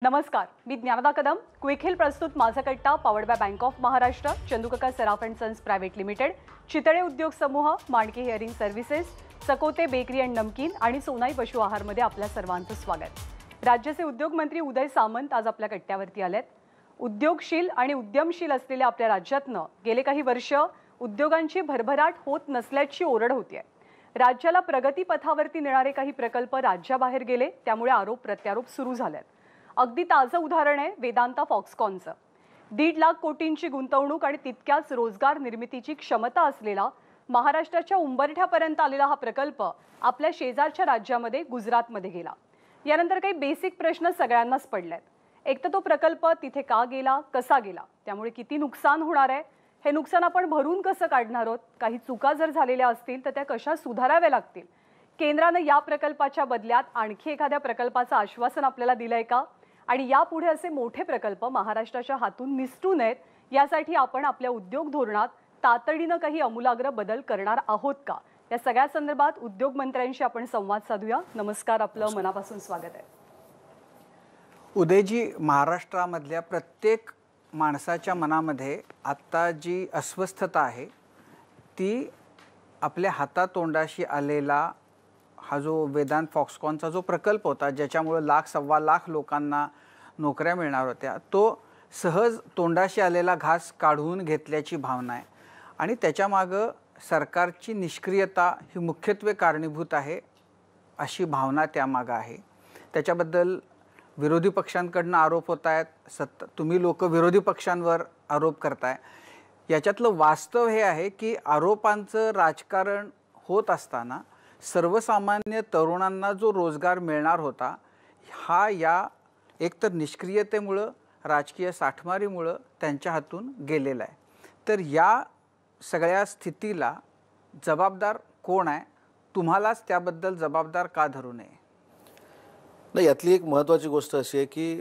नमस्कार, मी Gnyanada Kadam. Quick heal प्रस्तुत माझा कट्टा powered by bank of Maharashtra, Chandukaka Saraf and sons private limited, Chitale उद्योग समूह, Mandke hearing services, Sakote bakery and namkeen आणि सोनाई पशु आहारमध्ये आपल्या सर्वांचं स्वागत. राज्याचे उद्योग मंत्री उदय सामंत आज आपल्या कट्ट्यावरती आलेत. उद्योगशील आणि उद्यमशील असलेल्या आपल्या राज्यातनं गेले काही वर्ष उद्योगांची भरभराट होत नसल्याची ओरड होतीये. राज्याला प्रगतीपथावरती नेणारे काही प्रकल्प राज्याबाहेर गेले, त्यामुळे आरोप प्रत्यारोप सुरू झालेत. अगदी ताजं उदाहरण आहे वेदांता फॉक्सकॉनचं. 1.5 लाख कोटींची गुंतवणूक आणि तितक्याच रोजगार निर्मितीची क्षमता असलेला महाराष्ट्राच्या उंबरठ्यापर्यंत आलेला हा प्रकल्प आपल्या शेजारच्या राज्यामध्ये गुजरातमध्ये गेला. यानंतर काही बेसिक प्रश्न सगळ्यांनाच पडलेत. एक तर तो प्रकल्प तिथे का गेला, कसा गेला, त्यामुळे किती नुकसान होणार आहे, हे नुकसान आपण भरून कसं काढणार आहोत, काही चुका जर झालेल्या असतील तर त्या कशा सुधाराव्या लागतील, केंद्रानं या प्रकल्पाच्या बदल्यात आणखी एखाद्या प्रकल्पाचं आश्वासन आपल्याला दिलंय का, आणि यापुढे असे मोठे प्रकल्प महाराष्ट्राच्या हातून निसटू नयेत यासाठी आपण आपल्या उद्योग धोरणात तातडीनं काही आमूलाग्र बदल करणार आहोत का, या सगळ्या संदर्भात उद्योग मंत्र्यांशी आपण संवाद साधूया. नमस्कार, आपलं मनापासून स्वागत आहे. उदयजी, महाराष्ट्रामधल्या प्रत्येक माणसाच्या मनामध्ये आत्ता जी अस्वस्थता आहे ती आपल्या हातातोंडाशी आलेला हा जो वेदांत फॉक्सकॉनचा जो प्रकल्प होता, ज्याच्यामुळे 1.5 लाख लोकांना नोकऱ्या मिळणार होत्या, तो सहज तोंडाशी आलेला घास काढून घेतल्याची भावना आहे. आणि त्याच्यामागं सरकारची निष्क्रियता ही मुख्यत्वे कारणीभूत आहे अशी भावना त्यामागं आहे. त्याच्याबद्दल विरोधी पक्षांकडून आरोप होत आहेत. तुम्ही लोक विरोधी पक्षांवर आरोप करताय. याच्यातलं वास्तव हे आहे की आरोपांचं राजकारण होत असताना सर्वसामान्य तरुणांना जो रोजगार मिळणार होता हा या एकतर निष्क्रियतेमुळं, राजकीय साठमारीमुळं त्यांच्या हातून गेलेला आहे. तर या सगळ्या स्थितीला जबाबदार कोण आहे? तुम्हालाच त्याबद्दल जबाबदार का धरू नये? नाही, यातली एक महत्त्वाची गोष्ट अशी आहे की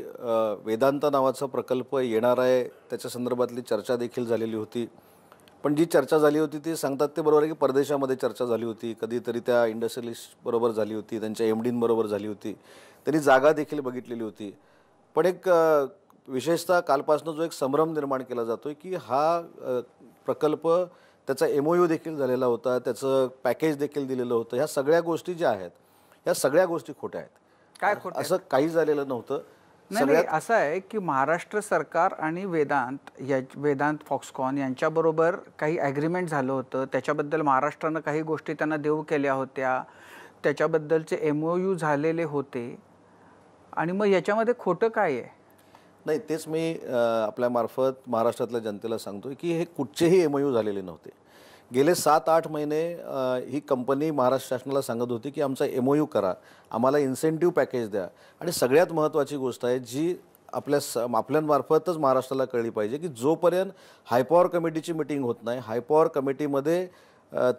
वेदांत नावाचा प्रकल्प येणार आहे त्याच्या संदर्भातली चर्चा देखील झालेली होती. पण जी चर्चा झाली होती ती सांगतात ते बरोबर आहे की परदेशामध्ये चर्चा झाली होती, कधीतरी त्या इंडस्ट्रियलिस्ट बरोबर झाली होती, त्यांच्या एमडींबरोबर झाली होती, त्यांनी जागा देखील बघितलेली होती. पण एक विशेषतः कालपासून जो एक संभ्रम निर्माण केला जातो की हा प्रकल्प त्याचा MOU देखील झालेला होता, त्याचं पॅकेज देखील दिलेलं होतं. ह्या सगळ्या गोष्टी ज्या आहेत ह्या सगळ्या गोष्टी खोट्या आहेत. काय खोटं? असं काही झालेलं नव्हतं. नाही, असं आहे की महाराष्ट्र सरकार आणि वेदांत फॉक्सकॉन यांच्याबरोबर काही ॲग्रीमेंट झालं होतं. त्याच्याबद्दल महाराष्ट्रानं काही गोष्टी त्यांना देऊ केल्या होत्या, त्याच्याबद्दलचे MOU झालेले होते. आणि मग याच्यामध्ये खोटं काय आहे? नाही, तेच मी आपल्यामार्फत महाराष्ट्रातल्या जनतेला सांगतोय की हे कुठचेही MOU झालेले नव्हते. गेले 7-8 महिने ही कंपनी महाराष्ट्र शासनाला सांगत होती की आमचा MOU करा, आम्हाला इन्सेंटिव्ह पॅकेज द्या. आणि सगळ्यात महत्त्वाची गोष्ट आहे जी आपल्यामार्फतच महाराष्ट्राला कळली पाहिजे की जोपर्यंत हायपॉवर कमिटीची मिटिंग होत नाही, हायपॉवर कमिटीमध्ये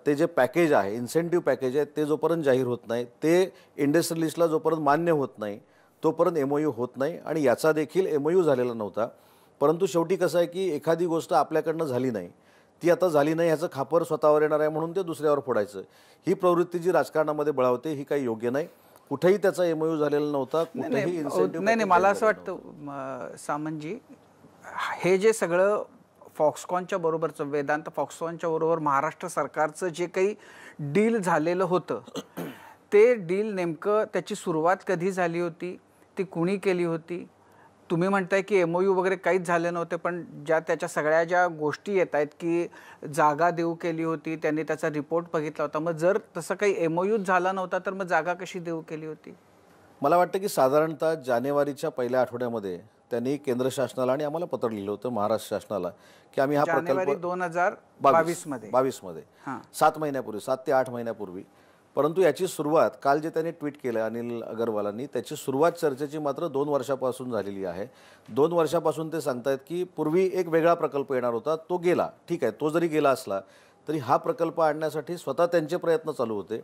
ते जे पॅकेज आहे, इन्सेंटिव्ह पॅकेज आहे, ते जोपर्यंत जाहीर होत नाही, ते इंडस्ट्रियलिस्टला जोपर्यंत मान्य होत नाही तोपर्यंत MOU होत नाही. आणि याचा देखील MOU झालेला नव्हता. परंतु शेवटी कसं आहे की एखादी गोष्ट आपल्याकडनं झाली नाही, ती आता झाली नाही ह्याचं खापर स्वतःवर येणार आहे म्हणून ते दुसऱ्यावर फोडायचं, ही प्रवृत्ती जी राजकारणामध्ये बळावते ही काही योग्य नाही. कुठेही त्याचा MOU झालेला नव्हता, कुठेही इन्सेंटिव्ह नाही. मला असं वाटतं सामंतजी, हे जे सगळं फॉक्सकॉनच्या बरोबरचं, वेदांत फॉक्सकॉनच्या बरोबर महाराष्ट्र सरकारचं जे काही डील झालेलं होतं ते डील नेमकं त्याची सुरुवात कधी झाली होती, ती कुणी केली होती? तुम्ही म्हणताय की MOU वगैरे काहीच झाले नव्हते, पण त्याच्या सगळ्या ज्या गोष्टी येत आहेत की जागा देऊ केली होती, त्यांनी त्याचा रिपोर्ट बघितला होता, मग जर तसं काही MOU झाला नव्हता तर मग जागा कशी देऊ केली होती? मला वाटतं की साधारणतः जानेवारीच्या पहिल्या आठवड्यामध्ये त्यांनी केंद्र शासनाला आणि आम्हाला पत्र लिहिलं होतं महाराष्ट्र शासनाला की आम्ही हा प्रकल्प 2022 मध्ये 7 महिन्यापूर्वी, 7 ते 8 महिन्यापूर्वी. परंतु याची सुरुवात काल जे त्यांनी ट्विट केलं अनिल अगरवालांनी, त्याची सुरुवात चर्चेची मात्र 2 वर्षापासून झालेली आहे. 2 वर्षापासून ते सांगतायत की पूर्वी एक वेगळा प्रकल्प येणार होता, तो गेला. ठीक आहे, तो जरी गेला असला तरी हा प्रकल्प आणण्यासाठी स्वतः त्यांचे प्रयत्न चालू होते.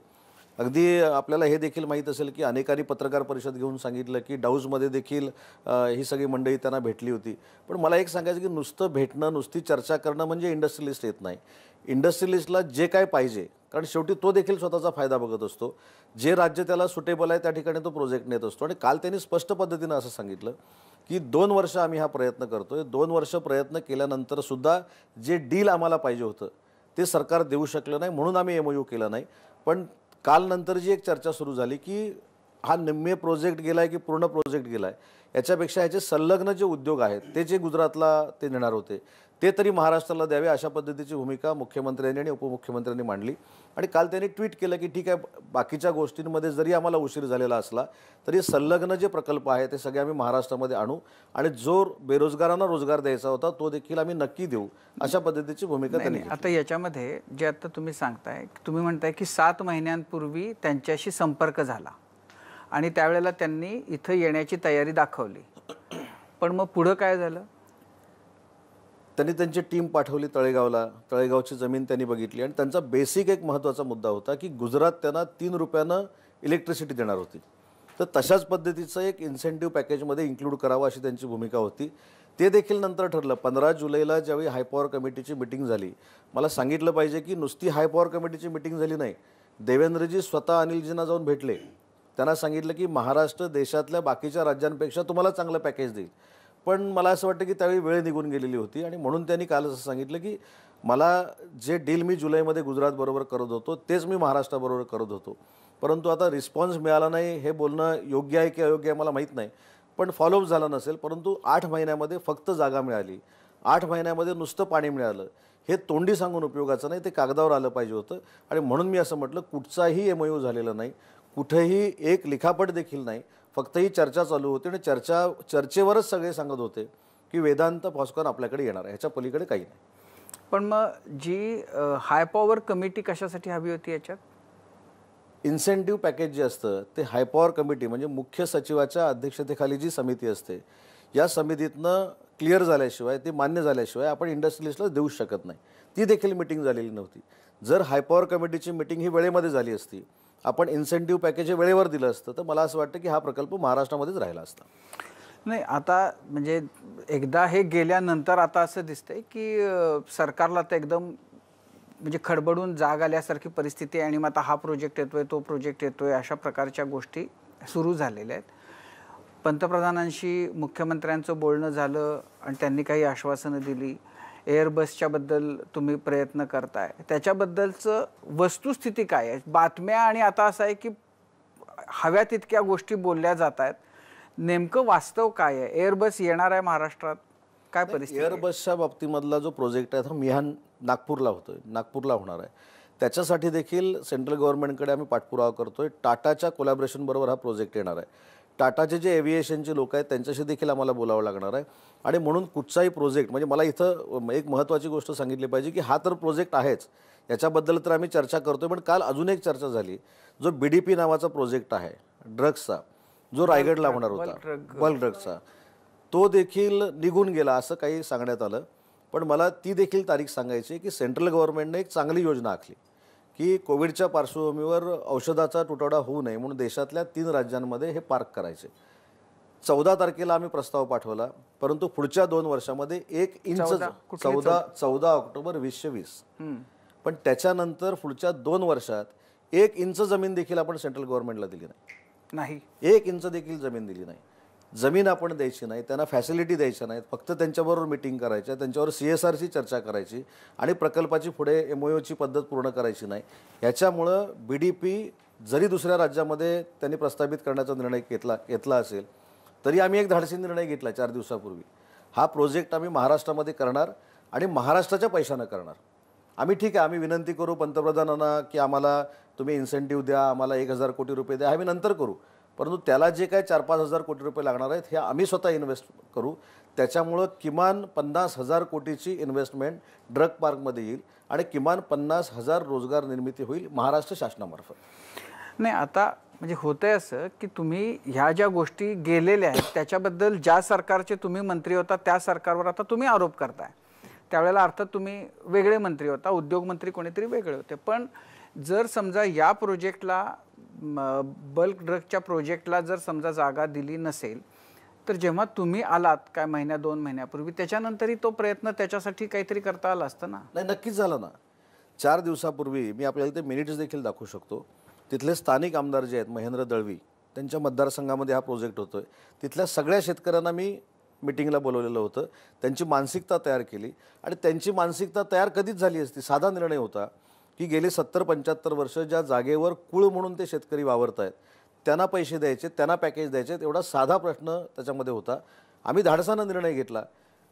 अगदी आपल्याला हे देखील माहीत असेल की अनेकांनी पत्रकार परिषद घेऊन सांगितलं की डाऊजमध्ये देखील ही सगळी मंडळी त्यांना भेटली होती. पण मला एक सांगायचं की नुसतं भेटणं, नुसती चर्चा करणं म्हणजे इंडस्ट्रियलिस्ट येत नाही. इंडस्ट्रियलिस्टला जे काय पाहिजे, कारण शेवटी तो देखील स्वतःचा फायदा बघत असतो. जे राज्य त्याला सुटेबल आहे त्या ठिकाणी तो प्रोजेक्ट नेत असतो. आणि काल त्यांनी स्पष्ट पद्धतीनं असं सांगितलं की 2 वर्ष आम्ही हा प्रयत्न करतोय. 2 वर्ष प्रयत्न केल्यानंतर सुद्धा जे डील आम्हाला पाहिजे होतं ते सरकार देऊ शकलं नाही, म्हणून आम्ही MOU केला नाही. पण काल नंतर जी एक चर्चा सुरू झाली की हा निम्मे प्रोजेक्ट गेलाय की पूर्ण प्रोजेक्ट गेलाय, याच्यापेक्षा ह्याचे संलग्न जे उद्योग आहेत ते जे गुजरातला ते नेणार होते ते तरी महाराष्ट्राला द्यावे, अशा पद्धतीची भूमिका मुख्यमंत्र्यांनी आणि उपमुख्यमंत्र्यांनी मांडली. आणि काल त्यांनी ट्विट केलं की ठीक आहे, बाकीच्या गोष्टींमध्ये जरी आम्हाला उशीर झालेला असला तरी संलग्न जे प्रकल्प आहे ते सगळे आम्ही महाराष्ट्रामध्ये आणू आणि जो बेरोजगारांना रोजगार द्यायचा होता तो देखील आम्ही नक्की देऊ, अशा पद्धतीची भूमिका त्यांनी घेतली. आता याच्यामध्ये जे आता तुम्ही सांगताय, तुम्ही म्हणताय की 7 महिन्यांपूर्वी त्यांच्याशी संपर्क झाला आणि त्यावेळेला त्यांनी इथं येण्याची तयारी दाखवली, पण मग पुढं काय झालं? त्यांनी त्यांची टीम पाठवली तळेगावला. तळेगावची जमीन त्यांनी बघितली आणि त्यांचा बेसिक एक महत्त्वाचा मुद्दा होता की गुजरात त्यांना 3 रुपयानं इलेक्ट्रिसिटी देणार होती. तर तशाच पद्धतीचं एक इन्सेंटिव्ह पॅकेजमध्ये इन्क्लूड करावं अशी त्यांची भूमिका होती. ते देखील नंतर ठरलं. 15 जुलैला ज्यावेळी हाय पॉवर कमिटीची मिटिंग झाली, मला सांगितलं पाहिजे की नुसती हाय पॉवर कमिटीची मिटिंग झाली नाही, देवेंद्रजी स्वतः अनिलजींना जाऊन भेटले. त्यांना सांगितलं की महाराष्ट्र देशातल्या बाकीच्या राज्यांपेक्षा तुम्हाला चांगलं पॅकेज देईल. पण मला असं वाटतं की त्यावेळी वेळ निघून गेलेली होती आणि म्हणून त्यांनी काल असं सांगितलं की मला जे डील मी जुलैमध्ये गुजरातबरोबर करत होतो तेच मी महाराष्ट्राबरोबर करत होतो. परंतु आता रिस्पॉन्स मिळाला नाही, हे बोलणं योग्य आहे की अयोग्य आहे मला माहीत नाही, पण फॉलोअप झाला नसेल. परंतु 8 महिन्यामध्ये फक्त जागा मिळाली, 8 महिन्यामध्ये नुसतं पाणी मिळालं, हे तोंडी सांगून उपयोगाचं नाही, ते कागदावर आलं पाहिजे होतं. आणि म्हणून मी असं म्हटलं, कुठचाही MOU झालेला नाही, कुठेही एक लिखापट देखील नाही, फक्त ही चर्चा चालू होती आणि चर्चेवरच सगळे सांगत होते की वेदांत फॉस्कॉन आपल्याकडे येणार आहे, ह्याच्या पलीकडे काही नाही. पण मग जी हाय पॉवर कमिटी कशासाठी हवी होती याच्यात? इन्सेंटिव्ह पॅकेज जे असतं ते हाय पॉवर कमिटी म्हणजे मुख्य सचिवाच्या अध्यक्षतेखाली जी समिती असते, या समितीतनं क्लिअर झाल्याशिवाय, ते मान्य झाल्याशिवाय आपण इंडस्ट्रियलिस्टला देऊ शकत नाही. ती देखील मिटिंग झालेली नव्हती. जर हाय पॉवर कमिटीची मिटिंग ही वेळेमध्ये झाली असती, आपण इन्सेंटिव्ह पॅकेज हे वेळेवर दिलं असतं, तर मला असं वाटतं की हा प्रकल्प महाराष्ट्रामध्येच राहिला असता. नाही, आता म्हणजे एकदा हे गेल्यानंतर आता असं दिसतंय की सरकारला तर एकदम म्हणजे खडबडून जाग आल्यासारखी परिस्थिती आहे आणि मग आता हा प्रोजेक्ट येतोय, तो प्रोजेक्ट येतोय, अशा प्रकारच्या गोष्टी सुरू झालेल्या आहेत. पंतप्रधानांशी मुख्यमंत्र्यांचं बोलणं झालं आणि त्यांनी काही आश्वासनं दिली. एअरबसच्या बद्दल तुम्ही प्रयत्न करताय, त्याच्याबद्दलचं वस्तुस्थिती काय आहे? बातम्या आणि आता असं आहे की हव्या तितक्या गोष्टी बोलल्या जात आहेत, नेमकं वास्तव काय आहे? एअरबस येणार आहे महाराष्ट्रात, काय परिस्थिती? एअरबसच्या बाबतीमधला जो प्रोजेक्ट आहे तो मिहान नागपूरला होतोय, नागपूरला होणार आहे. त्याच्यासाठी देखील सेंट्रल गव्हर्नमेंटकडे आम्ही पाठपुरावा करतोय. टाटाच्या कोलॅबरेशन बरोबर हा प्रोजेक्ट येणार आहे. टाटाचे जे एव्हिएशनचे लोक आहेत त्यांच्याशी देखील आम्हाला बोलावं लागणार आहे. आणि म्हणून कुठचाही प्रोजेक्ट, म्हणजे मला इथं एक महत्त्वाची गोष्ट सांगितली पाहिजे की हा तर प्रोजेक्ट आहेच, याच्याबद्दल तर आम्ही चर्चा करतोय. पण काल अजून एक चर्चा झाली, जो BDP नावाचा प्रोजेक्ट आहे ड्रग्सचा, जो रायगडला होणार होता, बल्क ड्रग्सचा, तो देखील निघून गेला असं काही सांगण्यात आलं. पण मला ती देखील तारीख सांगायची की सेंट्रल गव्हर्नमेंटने एक चांगली योजना आखली की कोविडच्या पार्श्वभूमीवर औषधाचा तुटवडा होऊ नये म्हणून देशातल्या 3 राज्यांमध्ये हे पार्क करायचे. 14 तारखेला आम्ही प्रस्ताव पाठवला, परंतु पुढच्या 2 वर्षामध्ये 1 इंच 14 ऑक्टोबर 2020, पण त्याच्यानंतर पुढच्या 2 वर्षात 1 इंच जमीन देखील आपण सेंट्रल गव्हर्नमेंटला दिली नाही. 1 इंच देखील जमीन दिली नाही. जमीन आपण द्यायची नाही, त्यांना फॅसिलिटी द्यायच्या नाहीत, फक्त त्यांच्याबरोबर मिटिंग करायच्या, त्यांच्यावर CSRची चर्चा करायची आणि प्रकल्पाची पुढे MOUची पद्धत पूर्ण करायची नाही. ह्याच्यामुळं BDP जरी दुसऱ्या राज्यामध्ये त्यांनी प्रस्थापित करण्याचा निर्णय घेतला असेल तरी आम्ही एक धाडसी निर्णय घेतला 4 दिवसापूर्वी. हा प्रोजेक्ट आम्ही महाराष्ट्रामध्ये करणार आणि महाराष्ट्राच्या पैशानं करणार. आम्ही ठीक आहे, आम्ही विनंती करू पंतप्रधानांना की आम्हाला तुम्ही इन्सेंटिव्ह द्या, आम्हाला 1000 कोटी रुपये द्या, आम्ही नंतर करू, परंतु त्याला जे काय 4-5 हजार कोटी रुपये लागणार आहेत हे आम्ही स्वतः इन्व्हेस्ट करू. त्याच्यामुळं किमान 50,000 कोटीची इन्व्हेस्टमेंट ड्रग पार्कमध्ये येईल आणि किमान 50,000 रोजगार निर्मिती होईल महाराष्ट्र शासनामार्फत. नाही, आता म्हणजे होतंय असं की तुम्ही ह्या ज्या गोष्टी गेलेल्या आहेत त्याच्याबद्दल ज्या सरकारचे तुम्ही मंत्री होता त्या सरकारवर आता तुम्ही आरोप करताय. त्यावेळेला अर्थात तुम्ही वेगळे मंत्री होता, उद्योगमंत्री कोणीतरी वेगळे होते. पण जर समजा या प्रोजेक्टला बल्क ड्रगच्या प्रोजेक्टला जर समजा जागा दिली नसेल तर जेव्हा तुम्ही आलात काय महिन्या 2 महिन्यापूर्वी त्याच्यानंतरही तो प्रयत्न त्याच्यासाठी काहीतरी करता आला असतं ना? नाही, नक्कीच झालं ना. 4 दिवसापूर्वी मी आपल्याला ते मिनिट्स देखील दाखवू शकतो. तिथले स्थानिक आमदार जे आहेत महेंद्र दळवी, त्यांच्या मतदारसंघामध्ये हा प्रोजेक्ट होतोय. तिथल्या सगळ्या शेतकऱ्यांना मी मिटिंगला बोलवलेलं होतं. त्यांची मानसिकता तयार केली आणि त्यांची मानसिकता तयार कधीच झाली असती. साधा निर्णय होता की गेली 70-75 वर्ष ज्या जागेवर कुळ म्हणून ते शेतकरी वावरत आहेत त्यांना पैसे द्यायचे, त्यांना पॅकेज द्यायचे, एवढा साधा प्रश्न त्याच्यामध्ये होता. आम्ही धाडसानं निर्णय घेतला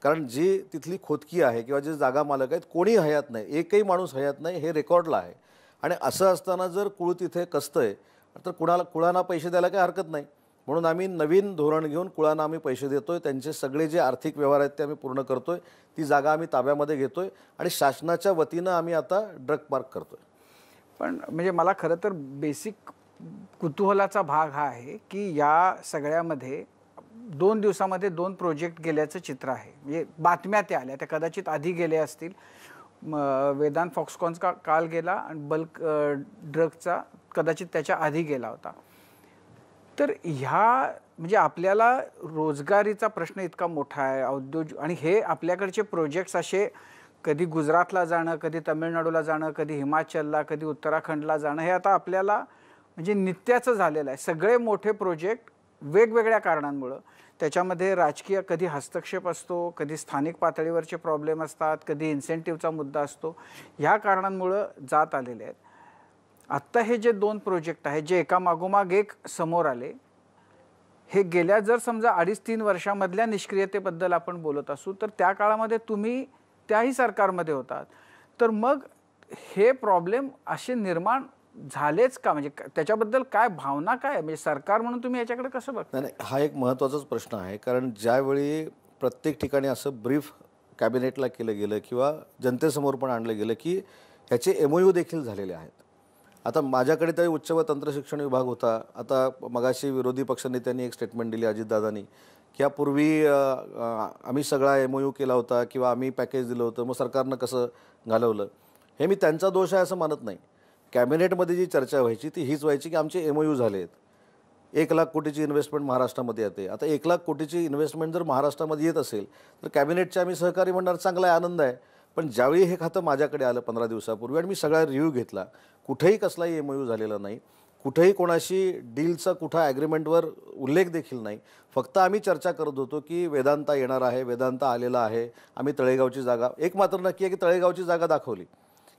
कारण जी तिथली खोदकी आहे किंवा जे जागा मालक आहेत कोणी हयात नाही, एकही माणूस हयात नाही, हे रेकॉर्डला आहे. आणि असं असताना जर कुळ तिथे कसतंय तर कुळांना पैसे द्यायला काही हरकत नाही. म्हणून आम्ही नवीन धोरण घेऊन कुळांना आम्ही पैसे देतोय. त्यांचे सगळे जे आर्थिक व्यवहार आहेत ते आम्ही पूर्ण करतोय. ती जागा आम्ही ताब्यामध्ये घेतोय आणि शासनाच्या वतीनं आम्ही आता ड्रग पार्क करतोय. पण म्हणजे मला खरं तर बेसिक कुतूहलाचा भाग हा आहे की या सगळ्यामध्ये 2 दिवसामध्ये 2 प्रोजेक्ट गेल्याचं चित्र आहे. म्हणजे बातम्या त्या आल्या, त्या कदाचित आधी गेल्या असतील. वेदांत फॉक्सकॉनचा काल गेला आणि बल्क ड्रगचा कदाचित त्याच्या आधी गेला होता. तर ह्या म्हणजे आपल्याला रोजगारीचा प्रश्न इतका मोठा आहे, औद्योगिक, आणि हे आपल्याकडचे प्रोजेक्ट्स असे कधी गुजरातला जाणं, कधी तमिळनाडूला जाणं, कधी हिमाचलला, कधी उत्तराखंडला जाणं, हे आता आपल्याला म्हणजे नित्याचं झालेलं आहे. सगळे मोठे प्रोजेक्ट वेगवेगळ्या कारणांमुळं, त्याच्यामध्ये राजकीय कधी हस्तक्षेप असतो, कधी स्थानिक पातळीवरचे प्रॉब्लेम असतात, कधी इन्सेंटिव्हचा मुद्दा असतो, ह्या कारणांमुळं जात आलेले आहेत. आत्ता हे जे 2 प्रोजेक्ट आहेत जे एका मागोमाग एक समोर आले, हे गेल्या जर समजा 2.5-3 वर्षामधल्या निष्क्रियतेबद्दल आपण बोलत असू तर त्या काळामध्ये तुम्ही त्याही सरकारमध्ये होतात. तर मग हे प्रॉब्लेम असे निर्माण झालेच का? म्हणजे त्याच्याबद्दल काय भावना काय, म्हणजे सरकार म्हणून तुम्ही याच्याकडे कसं बघता? नाही, हा एक महत्त्वाचाच प्रश्न आहे. कारण ज्यावेळी प्रत्येक ठिकाणी असं ब्रीफ कॅबिनेटला केलं गेलं किंवा जनतेसमोर पण आणलं गेलं की ह्याचे MOU देखील झालेले आहेत. आता माझ्याकडे तरी उच्च व तंत्रशिक्षण विभाग होता. आता मगाशी विरोधी पक्षनेत्यांनी एक स्टेटमेंट दिली अजितदादांनी की यापूर्वी आम्ही सगळा MOU केला होता किंवा आम्ही पॅकेज दिलं होतं, मग सरकारनं कसं घालवलं. हे मी त्यांचा दोष आहे असं मानत नाही. कॅबिनेटमध्ये जी चर्चा व्हायची ती हीच व्हायची की आमचे MOU झाले आहेत. 1,00,000 कोटीची इन्व्हेस्टमेंट महाराष्ट्रामध्ये येते. आता 1,00,000 कोटीची इन्व्हेस्टमेंट जर महाराष्ट्रामध्ये येत असेल तर कॅबिनेटचे आम्ही सहकारी म्हणणार चांगला आहे, आनंद आहे. पण ज्यावेळी हे खातं माझ्याकडे आलं 15 दिवसापूर्वी आणि मी सगळा रिव्ह्यू घेतला, कुठेही कसलाही MOU झालेला नाही, कुठेही कोणाशी डीलचा कुठं ॲग्रीमेंटवर उल्लेख देखील नाही. फक्त आम्ही चर्चा करत होतो की वेदांता येणार आहे, वेदांता आलेला आहे, आम्ही तळेगावची जागा, एक मात्र नक्की आहे की तळेगावची जागा दाखवली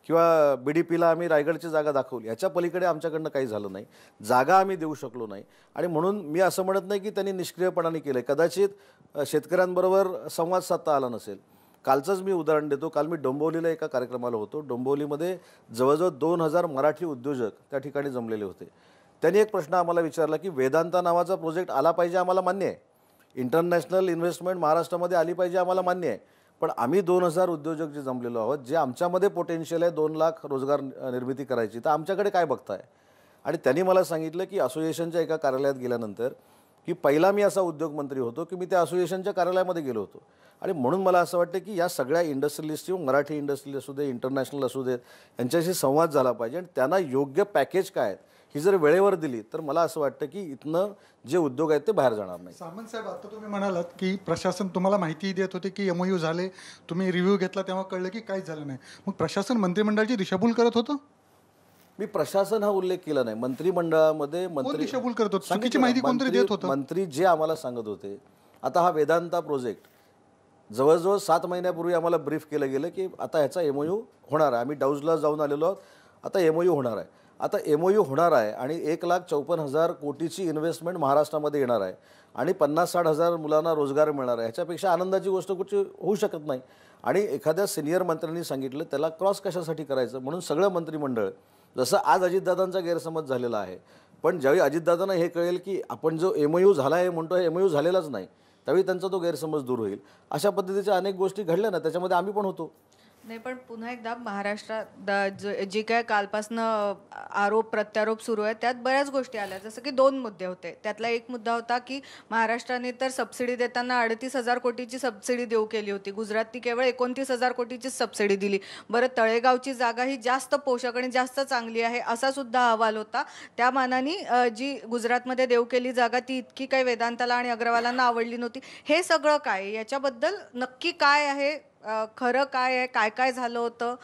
किंवा BDPला आम्ही रायगडची जागा दाखवली. ह्याच्या पलीकडे आमच्याकडनं काही झालं नाही, जागा आम्ही देऊ शकलो नाही. आणि म्हणून मी असं म्हणत नाही की त्यांनी निष्क्रियपणाने केलं आहे. कदाचित शेतकऱ्यांबरोबर संवाद साधता आला नसेल. कालचंच मी उदाहरण देतो. काल मी डोंबिवलीला एका कार्यक्रमाला होतो. डोंबिवलीमध्ये जवळजवळ 2,000 मराठी उद्योजक त्या ठिकाणी जमलेले होते. त्यांनी एक प्रश्न आम्हाला विचारला की वेदांता नावाचा प्रोजेक्ट आला पाहिजे, आम्हाला मान्य आहे, इंटरनॅशनल इन्व्हेस्टमेंट महाराष्ट्रामध्ये आली पाहिजे, आम्हाला मान्य आहे, पण आम्ही 2,000 उद्योजक जे जमलेलो आहोत, जे आमच्यामध्ये पोटेन्शियल आहे 2,00,000 रोजगार निर्मिती करायची, तर आमच्याकडे काय बघताय. आणि त्यांनी मला सांगितलं की असोसिएशनच्या एका कार्यालयात गेल्यानंतर की पहिला मी असा उद्योगमंत्री होतो की मी त्या असोसिएशनच्या कार्यालयामध्ये गेलो होतो. आणि म्हणून मला असं वाटतं की या सगळ्या इंडस्ट्रियलिस्टची, मराठी इंडस्ट्री असू दे, इंटरनॅशनल असू देत, यांच्याशी संवाद झाला पाहिजे आणि त्यांना योग्य पॅकेज काय आहेत ही जर वेळेवर दिली तर मला असं वाटतं की इथनं जे उद्योग आहेत ते बाहेर जाणार नाही. सामंत साहेब, आता तुम्ही म्हणालात की प्रशासन तुम्हाला माहिती देत होते की MOU झाले, तुम्ही रिव्ह्यू घेतला तेव्हा कळलं की काहीच झालं नाही. मग प्रशासन मंत्रिमंडळाची दिशाभूल करत होतं? मी प्रशासन हा उल्लेख केला नाही. मंत्रिमंडळामध्ये कोण दिशाभूल करत होतं? चुकीची माहिती कोणतरी देत होतं. मंत्री जे आम्हाला सांगत होते. आता हा वेदांता प्रोजेक्ट जवळजवळ 7 महिन्यापूर्वी आम्हाला ब्रीफ केलं गेलं की आता ह्याचा MOU होणार आहे. आम्ही डाऊजला जाऊन आलेलो आहोत, आता MOU होणार आहे. आता MOU होणार आहे आणि 1,54,000 कोटीची इन्व्हेस्टमेंट महाराष्ट्रामध्ये येणार आहे आणि 50-60 मुलांना रोजगार मिळणार आहे. ह्याच्यापेक्षा आनंदाची गोष्ट कुठची होऊ शकत नाही. आणि एखाद्या सिनियर मंत्र्यांनी सांगितलं त्याला क्रॉस कशासाठी करायचं, म्हणून सगळं मंत्रिमंडळ, जसं आज अजितदादांचा गैरसमज झालेला आहे, पण ज्यावेळी अजितदादांना हे कळेल की आपण जो MOU झाला आहे म्हणतो हे MOU झालेलाच नाही, त्यावेळी त्यांचा तो गैरसमज दूर होईल. अशा पद्धतीच्या अनेक गोष्टी घडल्या ना, त्याच्यामध्ये आम्ही पण होतो. नाही, पण पुन्हा एकदा महाराष्ट्रात जे काय कालपासनं आरोप प्रत्यारोप सुरू आहे त्यात बऱ्याच गोष्टी आल्या. जसं की 2 मुद्दे होते. त्यातला एक मुद्दा होता की महाराष्ट्राने तर सबसिडी देताना 38,000 कोटीची सबसिडी देऊ केली होती. गुजरातने केवळ 29,000 कोटीचीच सबसिडी दिली. बरं, तळेगावची जागा ही जास्त पोषक आणि जास्त चांगली आहे असा सुद्धा अहवाल होता. त्या मानाने जी गुजरातमध्ये देऊ केली जागा ती इतकी काही वेदांताला आणि अग्रवालांना आवडली नव्हती. हे सगळं काय, याच्याबद्दल नक्की काय आहे, खरं काय आहे, काय काय झालं होतं